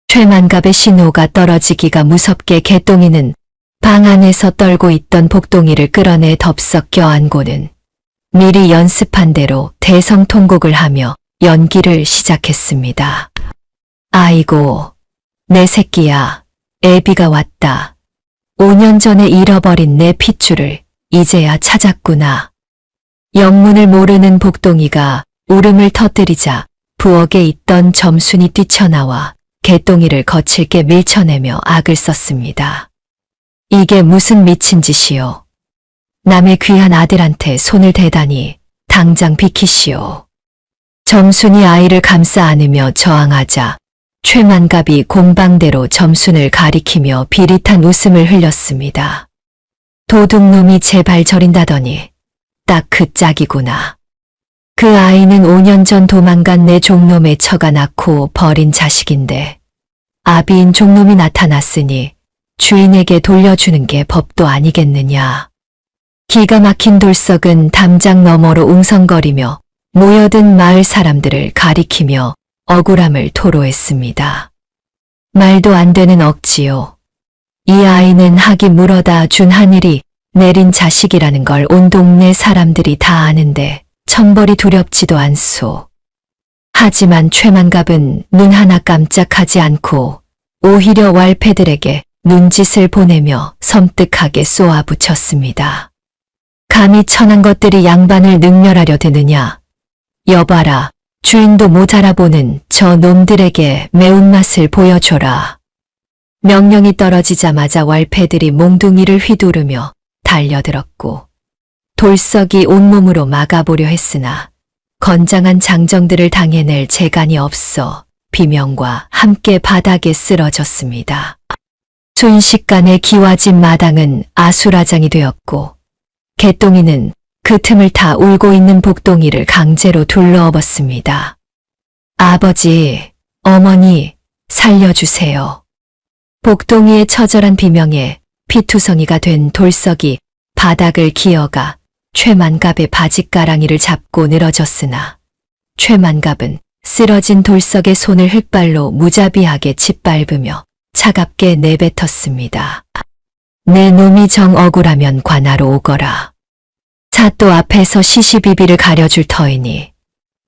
최만갑의 신호가 떨어지기가 무섭게 개똥이는 방 안에서 떨고 있던 복동이를 끌어내 덥석 껴안고는 미리 연습한 대로 대성통곡을 하며 연기를 시작했습니다. 아이고, 내 새끼야, 애비가 왔다. 5년 전에 잃어버린 내 핏줄을 이제야 찾았구나. 영문을 모르는 복동이가 울음을 터뜨리자 부엌에 있던 점순이 뛰쳐나와 개똥이를 거칠게 밀쳐내며 악을 썼습니다. 이게 무슨 미친 짓이요. 남의 귀한 아들한테 손을 대다니 당장 비키시오. 점순이 아이를 감싸 안으며 저항하자 최만갑이 공방대로 점순을 가리키며 비릿한 웃음을 흘렸습니다. 도둑놈이 제발 저린다더니 딱 그 짝이구나. 그 아이는 5년 전 도망간 내 종놈의 처가 낳고 버린 자식인데 아비인 종놈이 나타났으니 주인에게 돌려주는 게 법도 아니겠느냐. 기가 막힌 돌석은 담장 너머로 웅성거리며 모여든 마을 사람들을 가리키며 억울함을 토로했습니다. 말도 안 되는 억지요. 이 아이는 학이 물어다 준 하늘이 내린 자식이라는 걸 온 동네 사람들이 다 아는데 천벌이 두렵지도 않소. 하지만 최만갑은 눈 하나 깜짝하지 않고 오히려 wal패들에게 눈짓을 보내며 섬뜩하게 쏘아붙였습니다. 감히 천한 것들이 양반을 능멸하려 드느냐. 여봐라, 주인도 못 알아보는 저 놈들에게 매운맛을 보여줘라. 명령이 떨어지자마자 wal패들이 몽둥이를 휘두르며 달려들었고 돌석이 온몸으로 막아보려 했으나 건장한 장정들을 당해낼 재간이 없어 비명과 함께 바닥에 쓰러졌습니다. 순식간에 기와집 마당은 아수라장이 되었고 개똥이는 그 틈을 타 울고 있는 복동이를 강제로 둘러엎었습니다. 아버지, 어머니, 살려주세요. 복동이의 처절한 비명에 피투성이가 된 돌석이 바닥을 기어가 최만갑의 바짓가랑이를 잡고 늘어졌으나 최만갑은 쓰러진 돌석의 손을 흙발로 무자비하게 짓밟으며 차갑게 내뱉었습니다. 내 놈이 정 억울하면 관하로 오거라. 사또 앞에서 시시비비를 가려줄 터이니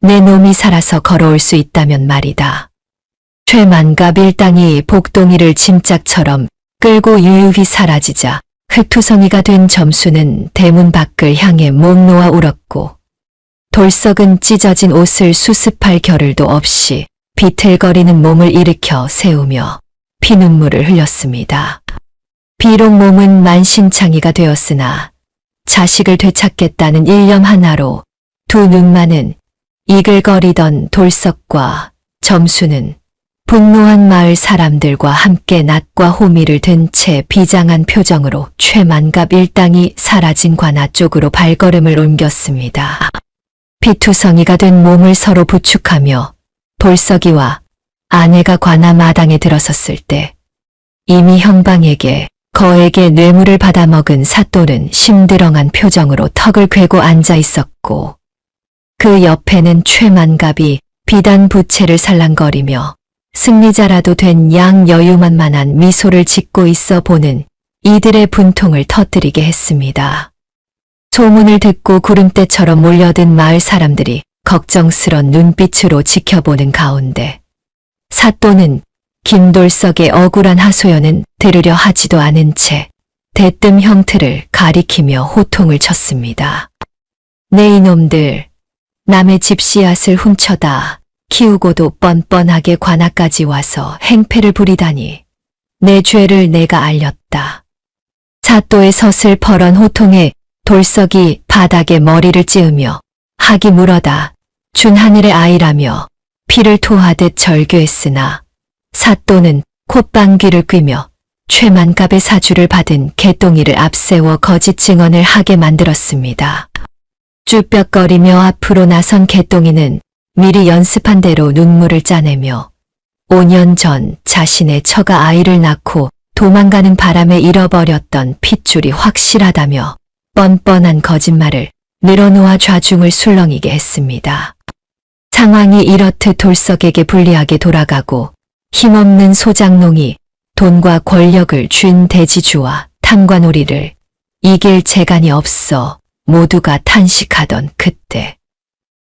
내 놈이 살아서 걸어올 수 있다면 말이다. 최만갑 일당이 복동이를 짐짝처럼 끌고 유유히 사라지자 흙투성이가 된 점수는 대문 밖을 향해 목 놓아 울었고 돌석은 찢어진 옷을 수습할 겨를도 없이 비틀거리는 몸을 일으켜 세우며 피눈물을 흘렸습니다. 비록 몸은 만신창이가 되었으나 자식을 되찾겠다는 일념 하나로 두 눈만은 이글거리던 돌석과 점수는 분노한 마을 사람들과 함께 낫과 호미를 든 채 비장한 표정으로 최만갑 일당이 사라진 관아 쪽으로 발걸음을 옮겼습니다. 피투성이가 된 몸을 서로 부축하며 돌석이와 아내가 관아 마당에 들어섰을 때 이미 형방에게 거액의 뇌물을 받아먹은 사또는 심드렁한 표정으로 턱을 괴고 앉아 있었고 그 옆에는 최만갑이 비단 부채를 살랑거리며 승리자라도 된 양 여유만만한 미소를 짓고 있어 보는 이들의 분통을 터뜨리게 했습니다. 소문을 듣고 구름대처럼 몰려든 마을 사람들이 걱정스런 눈빛으로 지켜보는 가운데 사또는 김돌석의 억울한 하소연은 들으려 하지도 않은 채 대뜸 형틀을 가리키며 호통을 쳤습니다. 네 이놈들, 남의 집 씨앗을 훔쳐다 키우고도 뻔뻔하게 관아까지 와서 행패를 부리다니 내 죄를 내가 알렸다. 사또의 서슬퍼런 호통에 돌석이 바닥에 머리를 찌으며 학이 물어다 준 하늘의 아이라며 피를 토하듯 절규했으나 사또는 콧방귀를 뀌며 최만갑의 사주를 받은 개똥이를 앞세워 거짓 증언을 하게 만들었습니다. 쭈뼛거리며 앞으로 나선 개똥이는 미리 연습한 대로 눈물을 짜내며 5년 전 자신의 처가 아이를 낳고 도망가는 바람에 잃어버렸던 핏줄이 확실하다며 뻔뻔한 거짓말을 늘어놓아 좌중을 술렁이게 했습니다. 상황이 이렇듯 돌석에게 불리하게 돌아가고 힘없는 소장농이 돈과 권력을 쥔 대지주와 탐관오리를 이길 재간이 없어 모두가 탄식하던 그때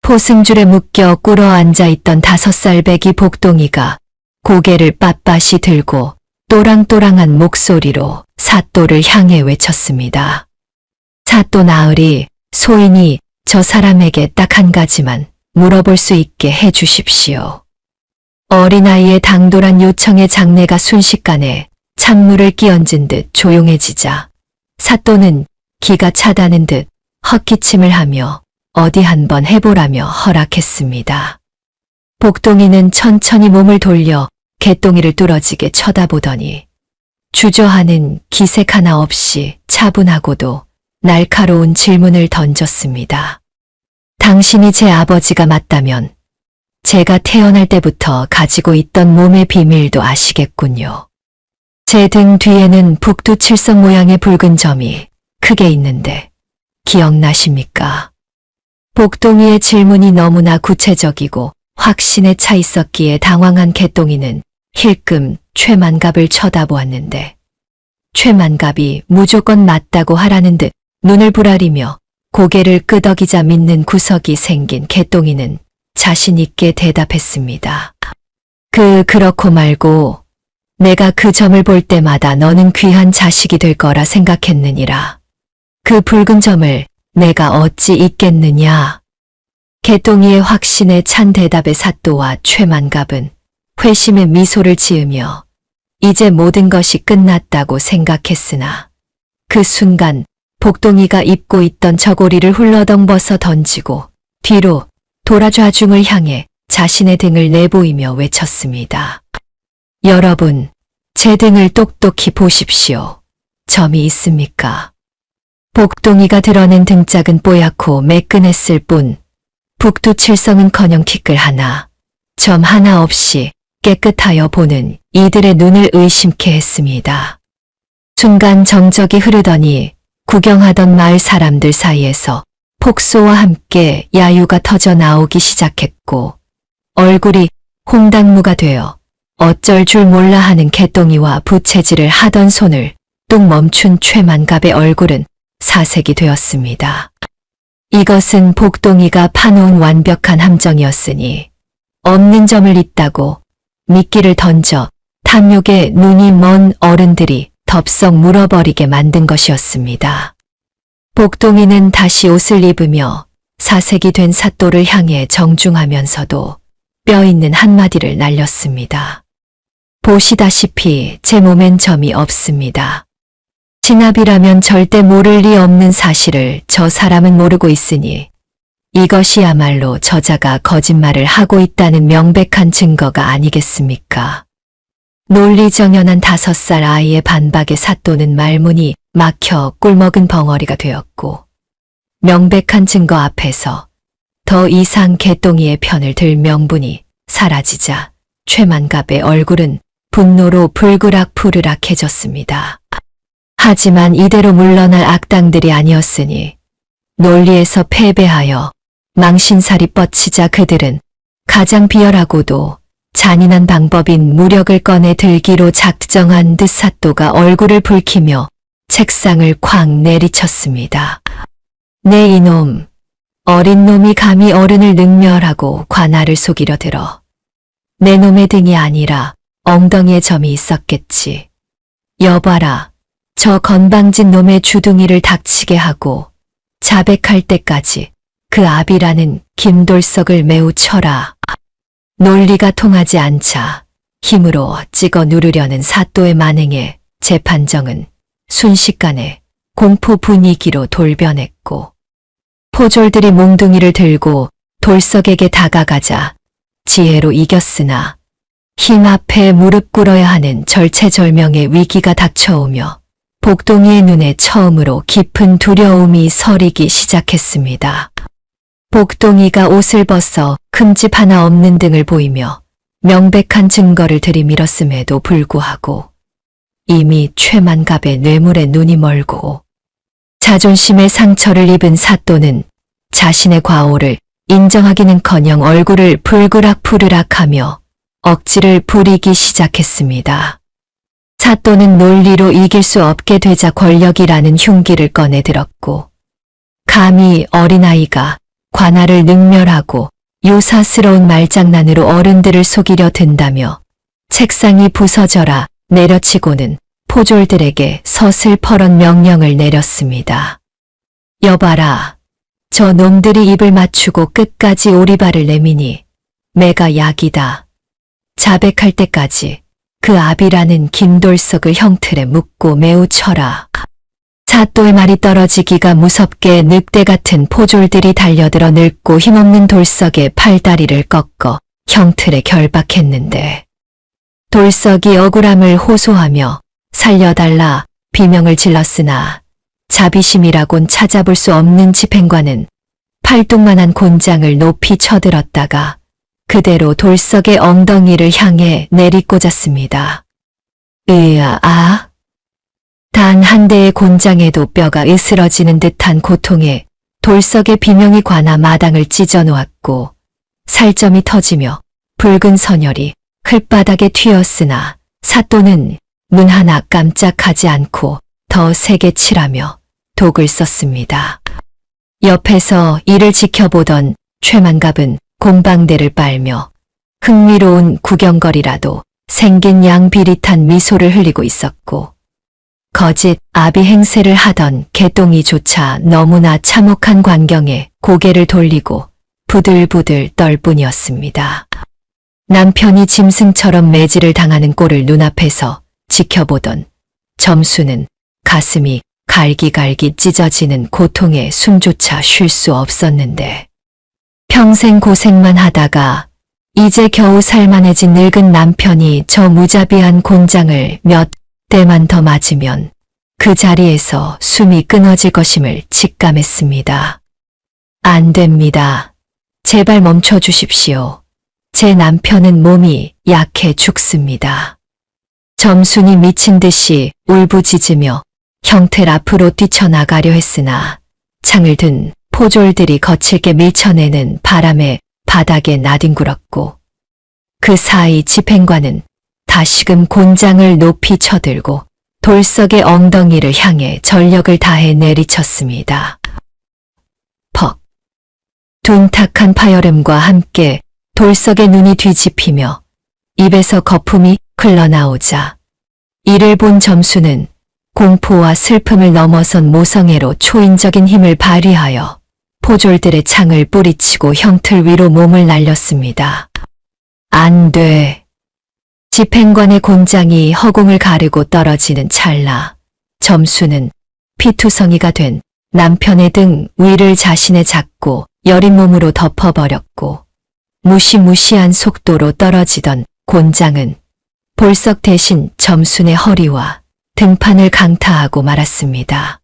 포승줄에 묶여 꿇어 앉아있던 5살 배기 복동이가 고개를 빳빳이 들고 또랑또랑한 목소리로 사또를 향해 외쳤습니다. 사또 나으리, 소인이 저 사람에게 딱 한 가지만 물어볼 수 있게 해 주십시오. 어린아이의 당돌한 요청에 장내가 순식간에 찬물을 끼얹은 듯 조용해지자 사또는 기가 차다는 듯 헛기침을 하며 어디 한번 해보라며 허락했습니다. 복동이는 천천히 몸을 돌려 개똥이를 뚫어지게 쳐다보더니 주저하는 기색 하나 없이 차분하고도 날카로운 질문을 던졌습니다. 당신이 제 아버지가 맞다면 제가 태어날 때부터 가지고 있던 몸의 비밀도 아시겠군요. 제 등 뒤에는 북두칠성 모양의 붉은 점이 크게 있는데 기억나십니까? 복동이의 질문이 너무나 구체적이고 확신에 차 있었기에 당황한 개똥이는 힐끔 최만갑을 쳐다보았는데 최만갑이 무조건 맞다고 하라는 듯 눈을 부라리며 고개를 끄덕이자 믿는 구석이 생긴 개똥이는 자신 있게 대답했습니다. 그렇고 말고 내가 그 점을 볼 때마다 너는 귀한 자식이 될 거라 생각했느니라. 그 붉은 점을 내가 어찌 잊겠느냐. 개똥이의 확신에 찬 대답에 사또와 최만갑은 회심의 미소를 지으며 이제 모든 것이 끝났다고 생각했으나 그 순간 복동이가 입고 있던 저고리를 훌러덩 벗어 던지고 뒤로 돌아 좌중을 향해 자신의 등을 내보이며 외쳤습니다. 여러분, 제 등을 똑똑히 보십시오. 점이 있습니까? 복동이가 드러낸 등짝은 뽀얗고 매끈했을 뿐 북두칠성은커녕 티끌 하나, 점 하나 없이 깨끗하여 보는 이들의 눈을 의심케 했습니다. 순간 정적이 흐르더니 구경하던 마을 사람들 사이에서 폭소와 함께 야유가 터져 나오기 시작했고 얼굴이 홍당무가 되어 어쩔 줄 몰라 하는 개똥이와 부채질을 하던 손을 뚝 멈춘 최만갑의 얼굴은 사색이 되었습니다. 이것은 복동이가 파놓은 완벽한 함정이었으니 없는 점을 잇다고 미끼를 던져 탐욕에 눈이 먼 어른들이 덥석 물어버리게 만든 것이었습니다. 복동이는 다시 옷을 입으며 사색이 된 사또를 향해 정중하면서도 뼈 있는 한마디를 날렸습니다. 보시다시피 제 몸엔 점이 없습니다. 진압이라면 절대 모를 리 없는 사실을 저 사람은 모르고 있으니 이것이야말로 저자가 거짓말을 하고 있다는 명백한 증거가 아니겠습니까? 논리정연한 5살 아이의 반박에 사또는 말문이 막혀 꿀먹은 벙어리가 되었고 명백한 증거 앞에서 더 이상 개똥이의 편을 들 명분이 사라지자 최만갑의 얼굴은 분노로 불그락푸르락해졌습니다. 하지만 이대로 물러날 악당들이 아니었으니 논리에서 패배하여 망신살이 뻗치자 그들은 가장 비열하고도 잔인한 방법인 무력을 꺼내 들기로 작정한 듯 사또가 얼굴을 붉히며 책상을 쾅 내리쳤습니다. 네 이놈, 어린 놈이 감히 어른을 능멸하고 관아를 속이려 들어. 내 놈의 등이 아니라 엉덩이에 점이 있었겠지. 여봐라, 저 건방진 놈의 주둥이를 닥치게 하고 자백할 때까지 그 아비라는 김돌석을 매우 쳐라. 논리가 통하지 않자 힘으로 찍어 누르려는 사또의 만행에 재판정은 순식간에 공포 분위기로 돌변했고 포졸들이 몽둥이를 들고 돌석에게 다가가자 지혜로 이겼으나 힘 앞에 무릎 꿇어야 하는 절체절명의 위기가 닥쳐오며 복동이의 눈에 처음으로 깊은 두려움이 서리기 시작했습니다. 복동이가 옷을 벗어 흠집 하나 없는 등을 보이며 명백한 증거를 들이밀었음에도 불구하고 이미 최만갑의 뇌물에 눈이 멀고 자존심의 상처를 입은 사또는 자신의 과오를 인정하기는커녕 얼굴을 불그락푸르락하며 억지를 부리기 시작했습니다. 사또는 논리로 이길 수 없게 되자 권력이라는 흉기를 꺼내 들었고 감히 어린아이가 관아를 능멸하고 요사스러운 말장난으로 어른들을 속이려 든다며 책상이 부서져라 내려치고는 포졸들에게 서슬퍼런 명령을 내렸습니다. 여봐라, 저 놈들이 입을 맞추고 끝까지 오리발을 내미니 매가 약이다. 자백할 때까지 그 아비라는 김돌석을 형틀에 묶고 매우 쳐라. 사또의 말이 떨어지기가 무섭게 늑대 같은 포졸들이 달려들어 늙고 힘없는 돌석의 팔다리를 꺾어 형틀에 결박했는데 돌석이 억울함을 호소하며 살려달라 비명을 질렀으나 자비심이라곤 찾아볼 수 없는 집행관은 팔뚝만한 곤장을 높이 쳐들었다가 그대로 돌석의 엉덩이를 향해 내리꽂았습니다. 으아. 단 한 대의 곤장에도 뼈가 으스러지는 듯한 고통에 돌석의 비명이 관아 마당을 찢어놓았고 살점이 터지며 붉은 선혈이 흘바닥에 튀었으나 사또는 눈 하나 깜짝하지 않고 더 세게 칠하며 독을 썼습니다. 옆에서 이를 지켜보던 최만갑은 곰방대를 빨며 흥미로운 구경거리라도 생긴 양 비릿한 미소를 흘리고 있었고 거짓 아비 행세를 하던 개똥이조차 너무나 참혹한 광경에 고개를 돌리고 부들부들 떨 뿐이었습니다. 남편이 짐승처럼 매질을 당하는 꼴을 눈앞에서 지켜보던 점수는 가슴이 갈기갈기 찢어지는 고통에 숨조차 쉴 수 없었는데 평생 고생만 하다가 이제 겨우 살만해진 늙은 남편이 저 무자비한 곤장을 몇 대만 더 맞으면 그 자리에서 숨이 끊어질 것임을 직감했습니다. 안 됩니다. 제발 멈춰 주십시오. 제 남편은 몸이 약해 죽습니다. 점순이 미친 듯이 울부짖으며 형틀 앞으로 뛰쳐나가려 했으나 창을 든 포졸들이 거칠게 밀쳐내는 바람에 바닥에 나뒹굴었고 그 사이 집행관은 다시금 곤장을 높이 쳐들고 돌석의 엉덩이를 향해 전력을 다해 내리쳤습니다. 퍽. 둔탁한 파열음과 함께 돌석의 눈이 뒤집히며 입에서 거품이 흘러나오자 이를 본 점수는 공포와 슬픔을 넘어선 모성애로 초인적인 힘을 발휘하여 포졸들의 창을 뿌리치고 형틀 위로 몸을 날렸습니다. 안 돼. 집행관의 곤장이 허공을 가르고 떨어지는 찰나 점수는 피투성이가 된 남편의 등 위를 자신의 작고 여린 몸으로 덮어버렸고 무시무시한 속도로 떨어지던 곤장은 볼석 대신 점순의 허리와 등판을 강타하고 말았습니다.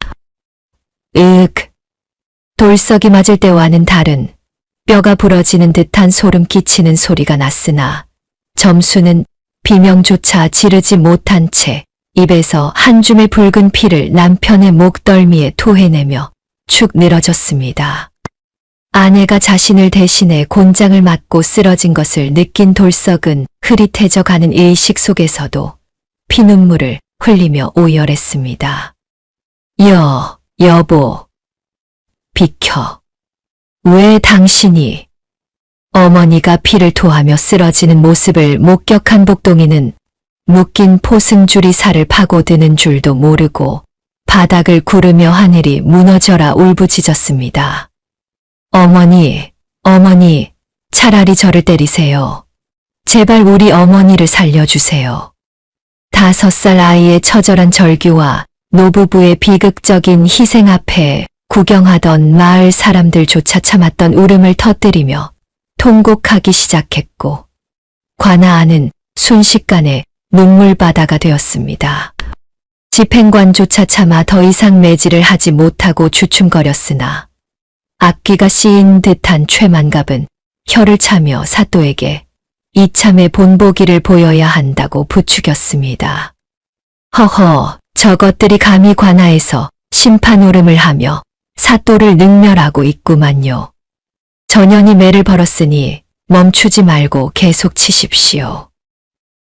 돌석이 맞을 때와는 다른 뼈가 부러지는 듯한 소름 끼치는 소리가 났으나 점수는 비명조차 지르지 못한 채 입에서 한 줌의 붉은 피를 남편의 목덜미에 토해내며 축 늘어졌습니다. 아내가 자신을 대신해 곤장을 맞고 쓰러진 것을 느낀 돌석은 흐릿해져 가는 의식 속에서도 피눈물을 흘리며 오열했습니다. 여보. 비켜. 왜 당신이? 어머니가 피를 토하며 쓰러지는 모습을 목격한 복동이는 묶인 포승줄이 살을 파고드는 줄도 모르고 바닥을 구르며 하늘이 무너져라 울부짖었습니다. 어머니, 차라리 저를 때리세요. 제발 우리 어머니를 살려주세요. 5살 아이의 처절한 절규와 노부부의 비극적인 희생 앞에 구경하던 마을 사람들조차 참았던 울음을 터뜨리며 통곡하기 시작했고 관아 안은 순식간에 눈물바다가 되었습니다. 집행관조차 차마 더 이상 매질을 하지 못하고 주춤거렸으나 악귀가 씌인 듯한 최만갑은 혀를 차며 사또에게 이참에 본보기를 보여야 한다고 부추겼습니다. 허허, 저것들이 감히 관아에서 심판오름을 하며 사또를 능멸하고 있구만요. 전연이 매를 벌었으니 멈추지 말고 계속 치십시오.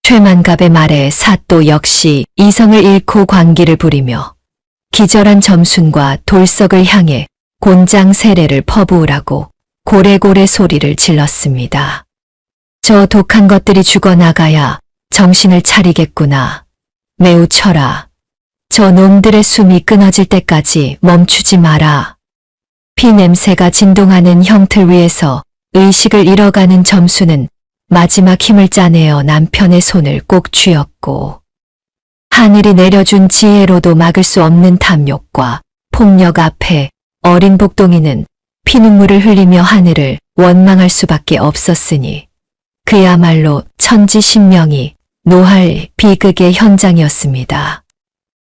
최만갑의 말에 사또 역시 이성을 잃고 광기를 부리며 기절한 점순과 돌석을 향해 곤장 세례를 퍼부으라고 고래고래 소리를 질렀습니다. 저 독한 것들이 죽어나가야 정신을 차리겠구나. 매우 쳐라. 저 놈들의 숨이 끊어질 때까지 멈추지 마라. 피 냄새가 진동하는 형틀 위에서 의식을 잃어가는 점수는 마지막 힘을 짜내어 남편의 손을 꼭 쥐었고 하늘이 내려준 지혜로도 막을 수 없는 탐욕과 폭력 앞에 어린 복동이는 피눈물을 흘리며 하늘을 원망할 수밖에 없었으니 그야말로 천지신명이 노할 비극의 현장이었습니다.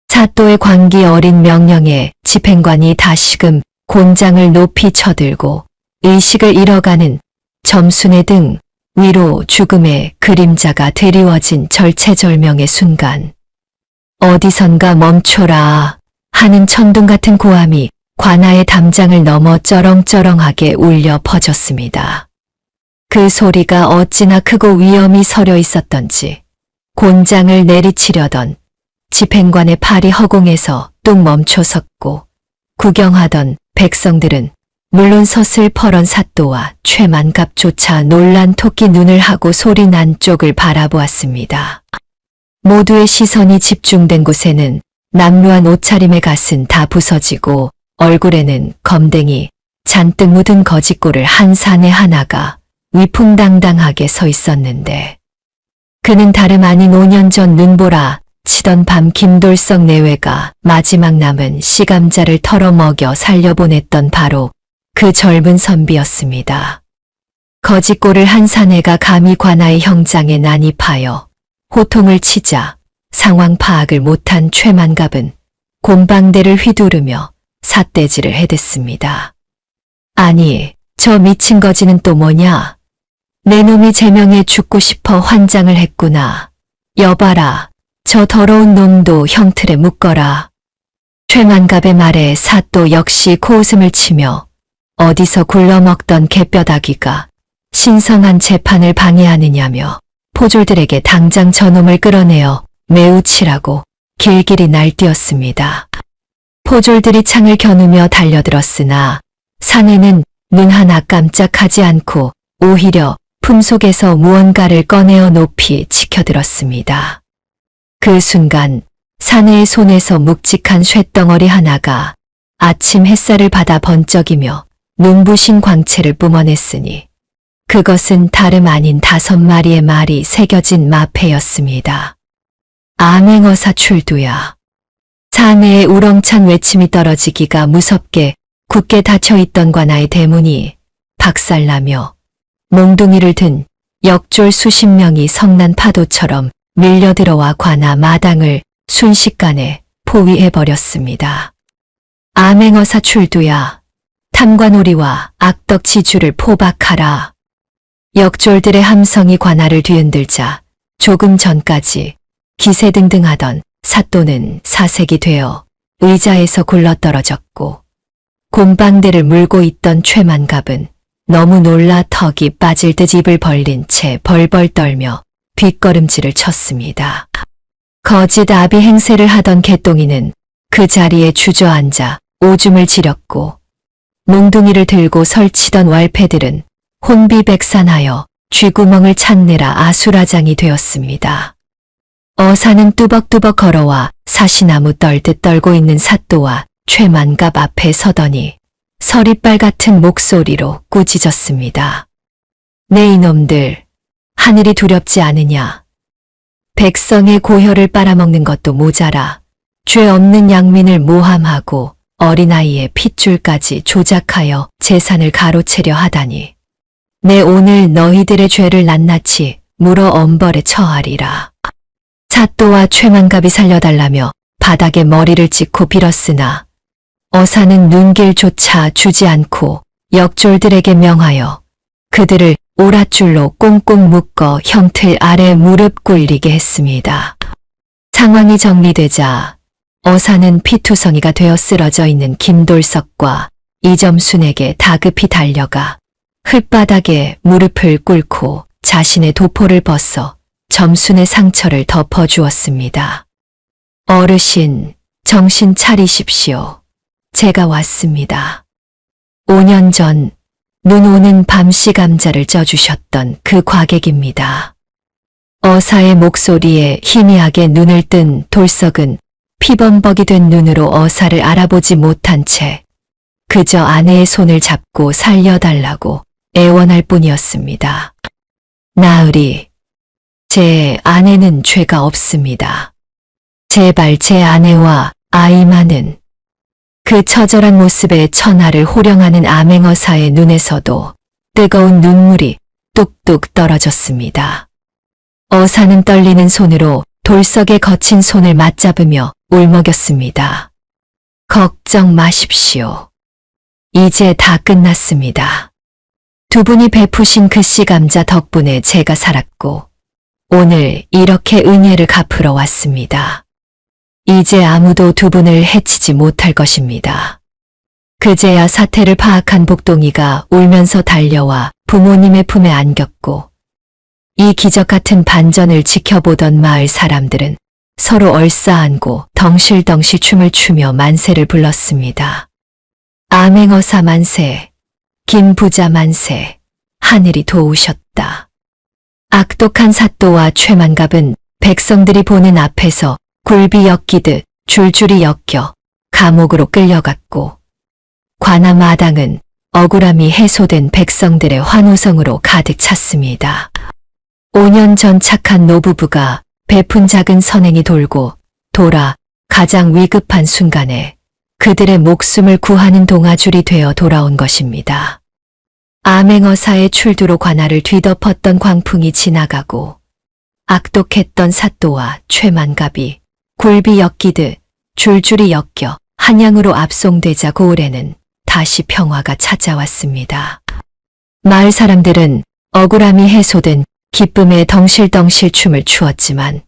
사또의 광기 어린 명령에 집행관이 다시금 곤장을 높이 쳐들고 의식을 잃어가는 점순의 등 위로 죽음의 그림자가 드리워진 절체절명의 순간 어디선가 멈춰라 하는 천둥 같은 고함이 관아의 담장을 넘어 쩌렁쩌렁하게 울려 퍼졌습니다. 그 소리가 어찌나 크고 위험이 서려 있었던지 곤장을 내리치려던 집행관의 팔이 허공에서 뚝 멈춰 섰고 구경하던 백성들은 물론 서슬퍼런 사또와 최만갑조차 놀란 토끼 눈을 하고 소리난 쪽을 바라보았습니다. 모두의 시선이 집중된 곳에는 남루한 옷차림의 갓은 다 부서지고 얼굴에는 검댕이 잔뜩 묻은 거짓골을 한 사내 하나가 위풍당당하게 서 있었는데 그는 다름 아닌 5년 전 눈보라 치던 밤 김돌석 내외가 마지막 남은 씨감자를 털어먹여 살려보냈던 바로 그 젊은 선비였습니다. 거짓골을 한 사내가 감히 관아의 형장에 난입하여 호통을 치자 상황 파악을 못한 최만갑은 곰방대를 휘두르며 삿대질을 해댔습니다. 아니, 저 미친 거지는 또 뭐냐? 내 놈이 제명에 죽고 싶어 환장을 했구나. 여봐라, 저 더러운 놈도 형틀에 묶어라. 최만갑의 말에 사또 역시 코웃음을 치며 어디서 굴러먹던 개뼈다귀가 신성한 재판을 방해하느냐며 포졸들에게 당장 저놈을 끌어내어 매우 치라고 길길이 날뛰었습니다. 포졸들이 창을 겨누며 달려들었으나 사내는 눈 하나 깜짝하지 않고 오히려 품속에서 무언가를 꺼내어 높이 치켜들었습니다. 그 순간 사내의 손에서 묵직한 쇳덩어리 하나가 아침 햇살을 받아 번쩍이며 눈부신 광채를 뿜어냈으니 그것은 다름 아닌 5마리의 말이 새겨진 마패였습니다. 암행어사 출두야. 사내의 우렁찬 외침이 떨어지기가 무섭게 굳게 닫혀있던 관아의 대문이 박살나며 몽둥이를 든 역졸 수십 명이 성난 파도처럼 밀려들어와 관아 마당을 순식간에 포위해버렸습니다. 암행어사 출두야. 탐관오리와 악덕지주를 포박하라. 역졸들의 함성이 관아를 뒤흔들자 조금 전까지 기세등등하던 사또는 사색이 되어 의자에서 굴러떨어졌고 곰방대를 물고 있던 최만갑은 너무 놀라 턱이 빠질 듯 입을 벌린 채 벌벌 떨며 뒷걸음질을 쳤습니다. 거짓 아비 행세를 하던 개똥이는 그 자리에 주저앉아 오줌을 지렸고 몽둥이를 들고 설치던 wal패들은 혼비백산하여 쥐구멍을 찾느라 아수라장이 되었습니다. 어사는 뚜벅뚜벅 걸어와 사시나무 떨듯 떨고 있는 사또와 최만갑 앞에 서더니 서리빨 같은 목소리로 꾸짖었습니다. 네 이놈들, 하늘이 두렵지 않으냐. 백성의 고혈을 빨아먹는 것도 모자라 죄 없는 양민을 모함하고 어린아이의 핏줄까지 조작하여 재산을 가로채려 하다니. 내 오늘 너희들의 죄를 낱낱이 물어 엄벌에 처하리라. 사또와 최만갑이 살려달라며 바닥에 머리를 찍고 빌었으나 어사는 눈길조차 주지 않고 역졸들에게 명하여 그들을 오랏줄로 꽁꽁 묶어 형틀 아래 무릎 꿇리게 했습니다. 상황이 정리되자 어사는 피투성이가 되어 쓰러져 있는 김돌석과 이점순에게 다급히 달려가 흙바닥에 무릎을 꿇고 자신의 도포를 벗어 점순의 상처를 덮어주었습니다. 어르신, 정신 차리십시오. 제가 왔습니다. 5년 전 눈 오는 밤씨 감자를 쪄주셨던 그 과객입니다. 어사의 목소리에 희미하게 눈을 뜬 돌석은 피범벅이 된 눈으로 어사를 알아보지 못한 채 그저 아내의 손을 잡고 살려달라고 애원할 뿐이었습니다. 나으리, 제 아내는 죄가 없습니다. 제발 제 아내와 아이만은. 그 처절한 모습에 천하를 호령하는 암행어사의 눈에서도 뜨거운 눈물이 뚝뚝 떨어졌습니다. 어사는 떨리는 손으로 돌석의 거친 손을 맞잡으며 울먹였습니다. 걱정 마십시오. 이제 다 끝났습니다. 두 분이 베푸신 그 씨 감자 덕분에 제가 살았고 오늘 이렇게 은혜를 갚으러 왔습니다. 이제 아무도 두 분을 해치지 못할 것입니다. 그제야 사태를 파악한 복동이가 울면서 달려와 부모님의 품에 안겼고 이 기적 같은 반전을 지켜보던 마을 사람들은 서로 얼싸안고 덩실덩실 춤을 추며 만세를 불렀습니다. 암행어사 만세, 김부자 만세, 하늘이 도우셨다. 악독한 사또와 최만갑은 백성들이 보는 앞에서 굴비 엮이듯 줄줄이 엮여 감옥으로 끌려갔고 관아 마당은 억울함이 해소된 백성들의 환호성으로 가득 찼습니다. 5년 전 착한 노부부가 베푼 작은 선행이 돌고 돌아 가장 위급한 순간에 그들의 목숨을 구하는 동아줄이 되어 돌아온 것입니다. 암행어사의 출두로 관아를 뒤덮었던 광풍이 지나가고 악독했던 사또와 최만갑이 굴비 엮이듯 줄줄이 엮여 한양으로 압송되자 고을에는 다시 평화가 찾아왔습니다. 마을 사람들은 억울함이 해소된 기쁨에 덩실덩실 춤을 추었지만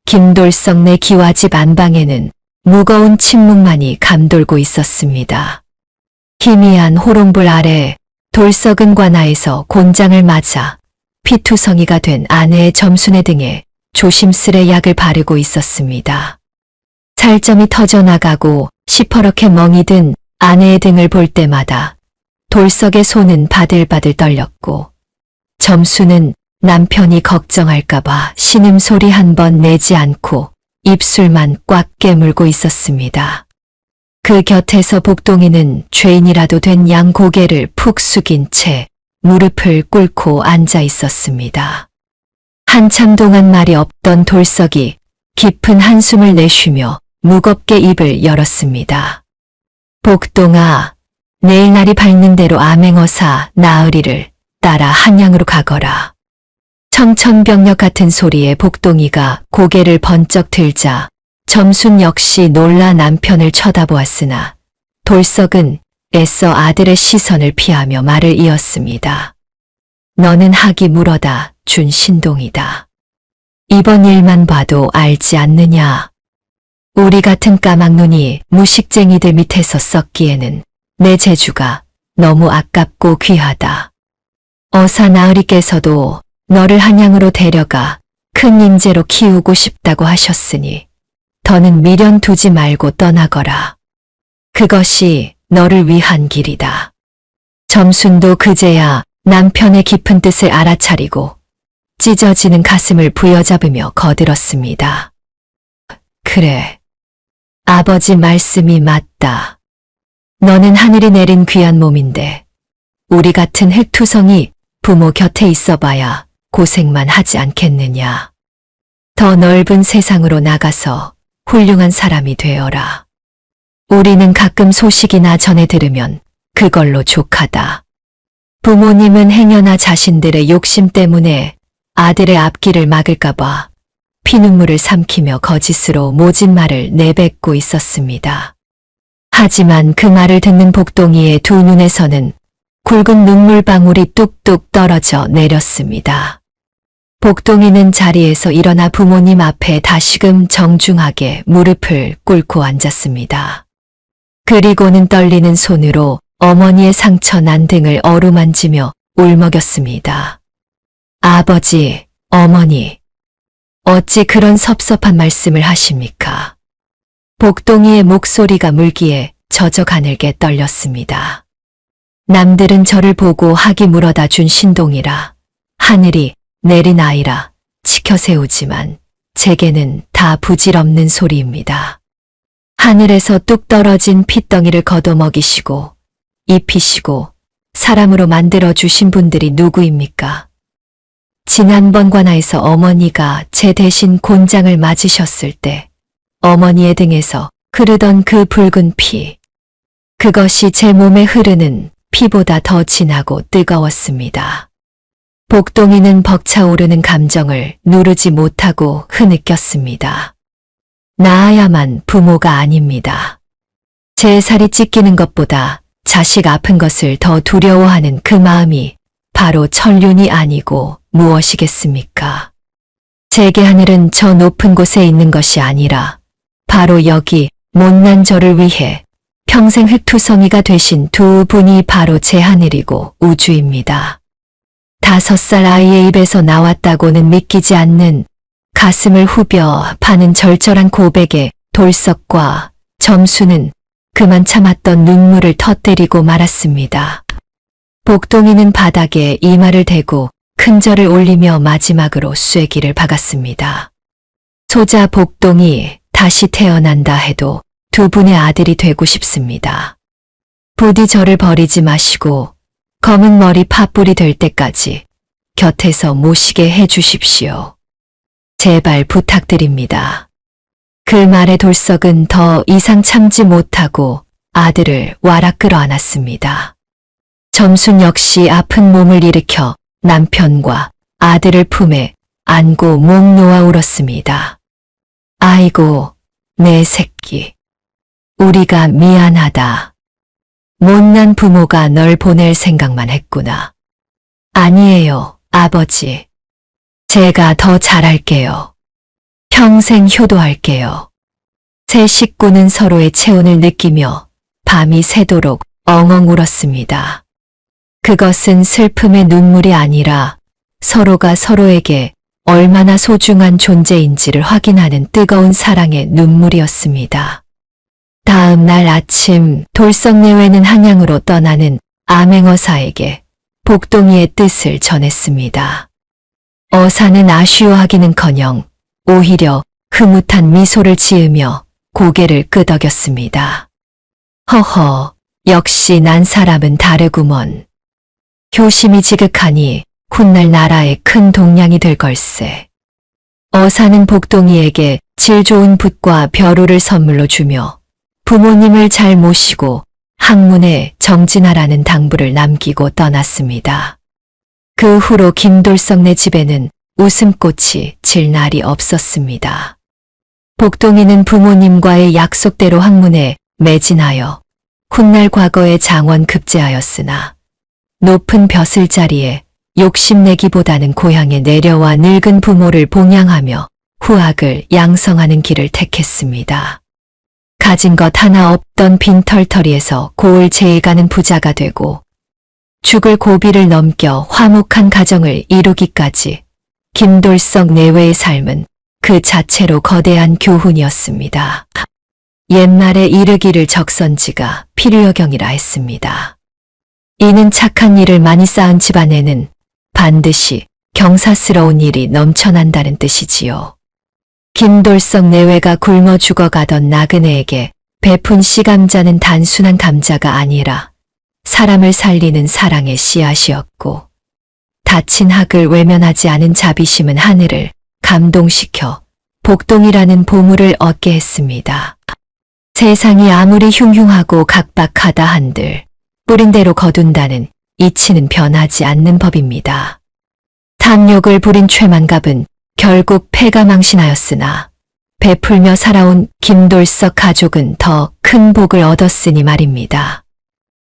김돌석 내 기와집 안방에는 무거운 침묵만이 감돌고 있었습니다. 희미한 호롱불 아래 돌석은 관아에서 곤장을 맞아 피투성이가 된 아내의 점순의 등에 조심스레 약을 바르고 있었습니다. 살점이 터져나가고 시퍼렇게 멍이 든 아내의 등을 볼 때마다 돌석의 손은 바들바들 떨렸고 점수는 남편이 걱정할까봐 신음소리 한 번 내지 않고 입술만 꽉 깨물고 있었습니다. 그 곁에서 복동이는 죄인이라도 된 양 고개를 푹 숙인 채 무릎을 꿇고 앉아 있었습니다. 한참 동안 말이 없던 돌석이 깊은 한숨을 내쉬며 무겁게 입을 열었습니다. 복동아, 내일 날이 밝는 대로 암행어사 나으리를 따라 한양으로 가거라. 청천벽력 같은 소리에 복동이가 고개를 번쩍 들자 점순 역시 놀라 남편을 쳐다보았으나 돌석은 애써 아들의 시선을 피하며 말을 이었습니다. 너는 학이 물어다 준 신동이다. 이번 일만 봐도 알지 않느냐. 우리 같은 까막눈이 무식쟁이들 밑에서 썩기에는 내 재주가 너무 아깝고 귀하다. 어사 나으리께서도 너를 한양으로 데려가 큰 인재로 키우고 싶다고 하셨으니 더는 미련 두지 말고 떠나거라. 그것이 너를 위한 길이다. 점순도 그제야 남편의 깊은 뜻을 알아차리고 찢어지는 가슴을 부여잡으며 거들었습니다. 그래. 아버지 말씀이 맞다. 너는 하늘이 내린 귀한 몸인데 우리 같은 흙투성이 부모 곁에 있어봐야 고생만 하지 않겠느냐. 더 넓은 세상으로 나가서 훌륭한 사람이 되어라. 우리는 가끔 소식이나 전해 들으면 그걸로 족하다. 부모님은 행여나 자신들의 욕심 때문에 아들의 앞길을 막을까봐 피눈물을 삼키며 거짓으로 모진 말을 내뱉고 있었습니다. 하지만 그 말을 듣는 복동이의 두 눈에서는 굵은 눈물방울이 뚝뚝 떨어져 내렸습니다. 복동이는 자리에서 일어나 부모님 앞에 다시금 정중하게 무릎을 꿇고 앉았습니다. 그리고는 떨리는 손으로 어머니의 상처 난 등을 어루만지며 울먹였습니다. 아버지, 어머니, 어찌 그런 섭섭한 말씀을 하십니까? 복동이의 목소리가 물기에 젖어 가늘게 떨렸습니다. 남들은 저를 보고 학이 물어다 준 신동이라 하늘이 내린 아이라 치켜 세우지만 제게는 다 부질없는 소리입니다. 하늘에서 뚝 떨어진 핏덩이를 걷어먹이시고 입히시고 사람으로 만들어 주신 분들이 누구입니까? 지난번 관아에서 어머니가 제 대신 곤장을 맞으셨을 때 어머니의 등에서 흐르던 그 붉은 피, 그것이 제 몸에 흐르는 피보다 더 진하고 뜨거웠습니다. 복동이는 벅차오르는 감정을 누르지 못하고 흐느꼈습니다. 낳아야만 부모가 아닙니다. 제 살이 찢기는 것보다 자식 아픈 것을 더 두려워하는 그 마음이 바로 천륜이 아니고 무엇이겠습니까? 제게 하늘은 저 높은 곳에 있는 것이 아니라 바로 여기 못난 저를 위해 평생 흙투성이가 되신 두 분이 바로 제 하늘이고 우주입니다. 5살 아이의 입에서 나왔다고는 믿기지 않는 가슴을 후벼 파는 절절한 고백에 돌석과 점수는 그만 참았던 눈물을 터뜨리고 말았습니다. 복동이는 바닥에 이마를 대고 큰 절을 올리며 마지막으로 쐐기를 박았습니다. 소자 복동이 다시 태어난다 해도 두 분의 아들이 되고 싶습니다. 부디 저를 버리지 마시고 검은 머리 팥불이 될 때까지 곁에서 모시게 해 주십시오. 제발 부탁드립니다. 그 말에 돌석은 더 이상 참지 못하고 아들을 와락 끌어안았습니다. 점순 역시 아픈 몸을 일으켜 남편과 아들을 품에 안고 목 놓아 울었습니다. 아이고, 내 새끼. 우리가 미안하다. 못난 부모가 널 보낼 생각만 했구나. 아니에요, 아버지. 제가 더 잘할게요. 평생 효도할게요. 세 식구는 서로의 체온을 느끼며 밤이 새도록 엉엉 울었습니다. 그것은 슬픔의 눈물이 아니라 서로가 서로에게 얼마나 소중한 존재인지를 확인하는 뜨거운 사랑의 눈물이었습니다. 다음 날 아침 돌석내외는 한양으로 떠나는 암행어사에게 복동이의 뜻을 전했습니다. 어사는 아쉬워하기는커녕 오히려 흐뭇한 미소를 지으며 고개를 끄덕였습니다. 허허, 역시 난 사람은 다르구먼. 효심이 지극하니 훗날 나라의 큰 동량이 될 걸세. 어사는 복동이에게 질 좋은 붓과 벼루를 선물로 주며 부모님을 잘 모시고 학문에 정진하라는 당부를 남기고 떠났습니다. 그 후로 김돌석네 집에는 웃음꽃이 질 날이 없었습니다. 복동이는 부모님과의 약속대로 학문에 매진하여 훗날 과거의 장원 급제하였으나 높은 벼슬 자리에 욕심내기보다는 고향에 내려와 늙은 부모를 봉양하며 후학을 양성하는 길을 택했습니다. 가진 것 하나 없던 빈털터리에서 고을 제일가는 부자가 되고 죽을 고비를 넘겨 화목한 가정을 이루기까지 김돌석 내외의 삶은 그 자체로 거대한 교훈이었습니다. 옛말에 이르기를 적선지가 필요여경이라 했습니다. 이는 착한 일을 많이 쌓은 집안에는 반드시 경사스러운 일이 넘쳐난다는 뜻이지요. 김돌석 내외가 굶어 죽어가던 나그네에게 베푼 씨감자는 단순한 감자가 아니라 사람을 살리는 사랑의 씨앗이었고 다친 학을 외면하지 않은 자비심은 하늘을 감동시켜 복동이라는 보물을 얻게 했습니다. 세상이 아무리 흉흉하고 각박하다 한들 뿌린 대로 거둔다는 이치는 변하지 않는 법입니다. 탐욕을 부린 최만갑은 결국 패가 망신하였으나 베풀며 살아온 김돌석 가족은 더 큰 복을 얻었으니 말입니다.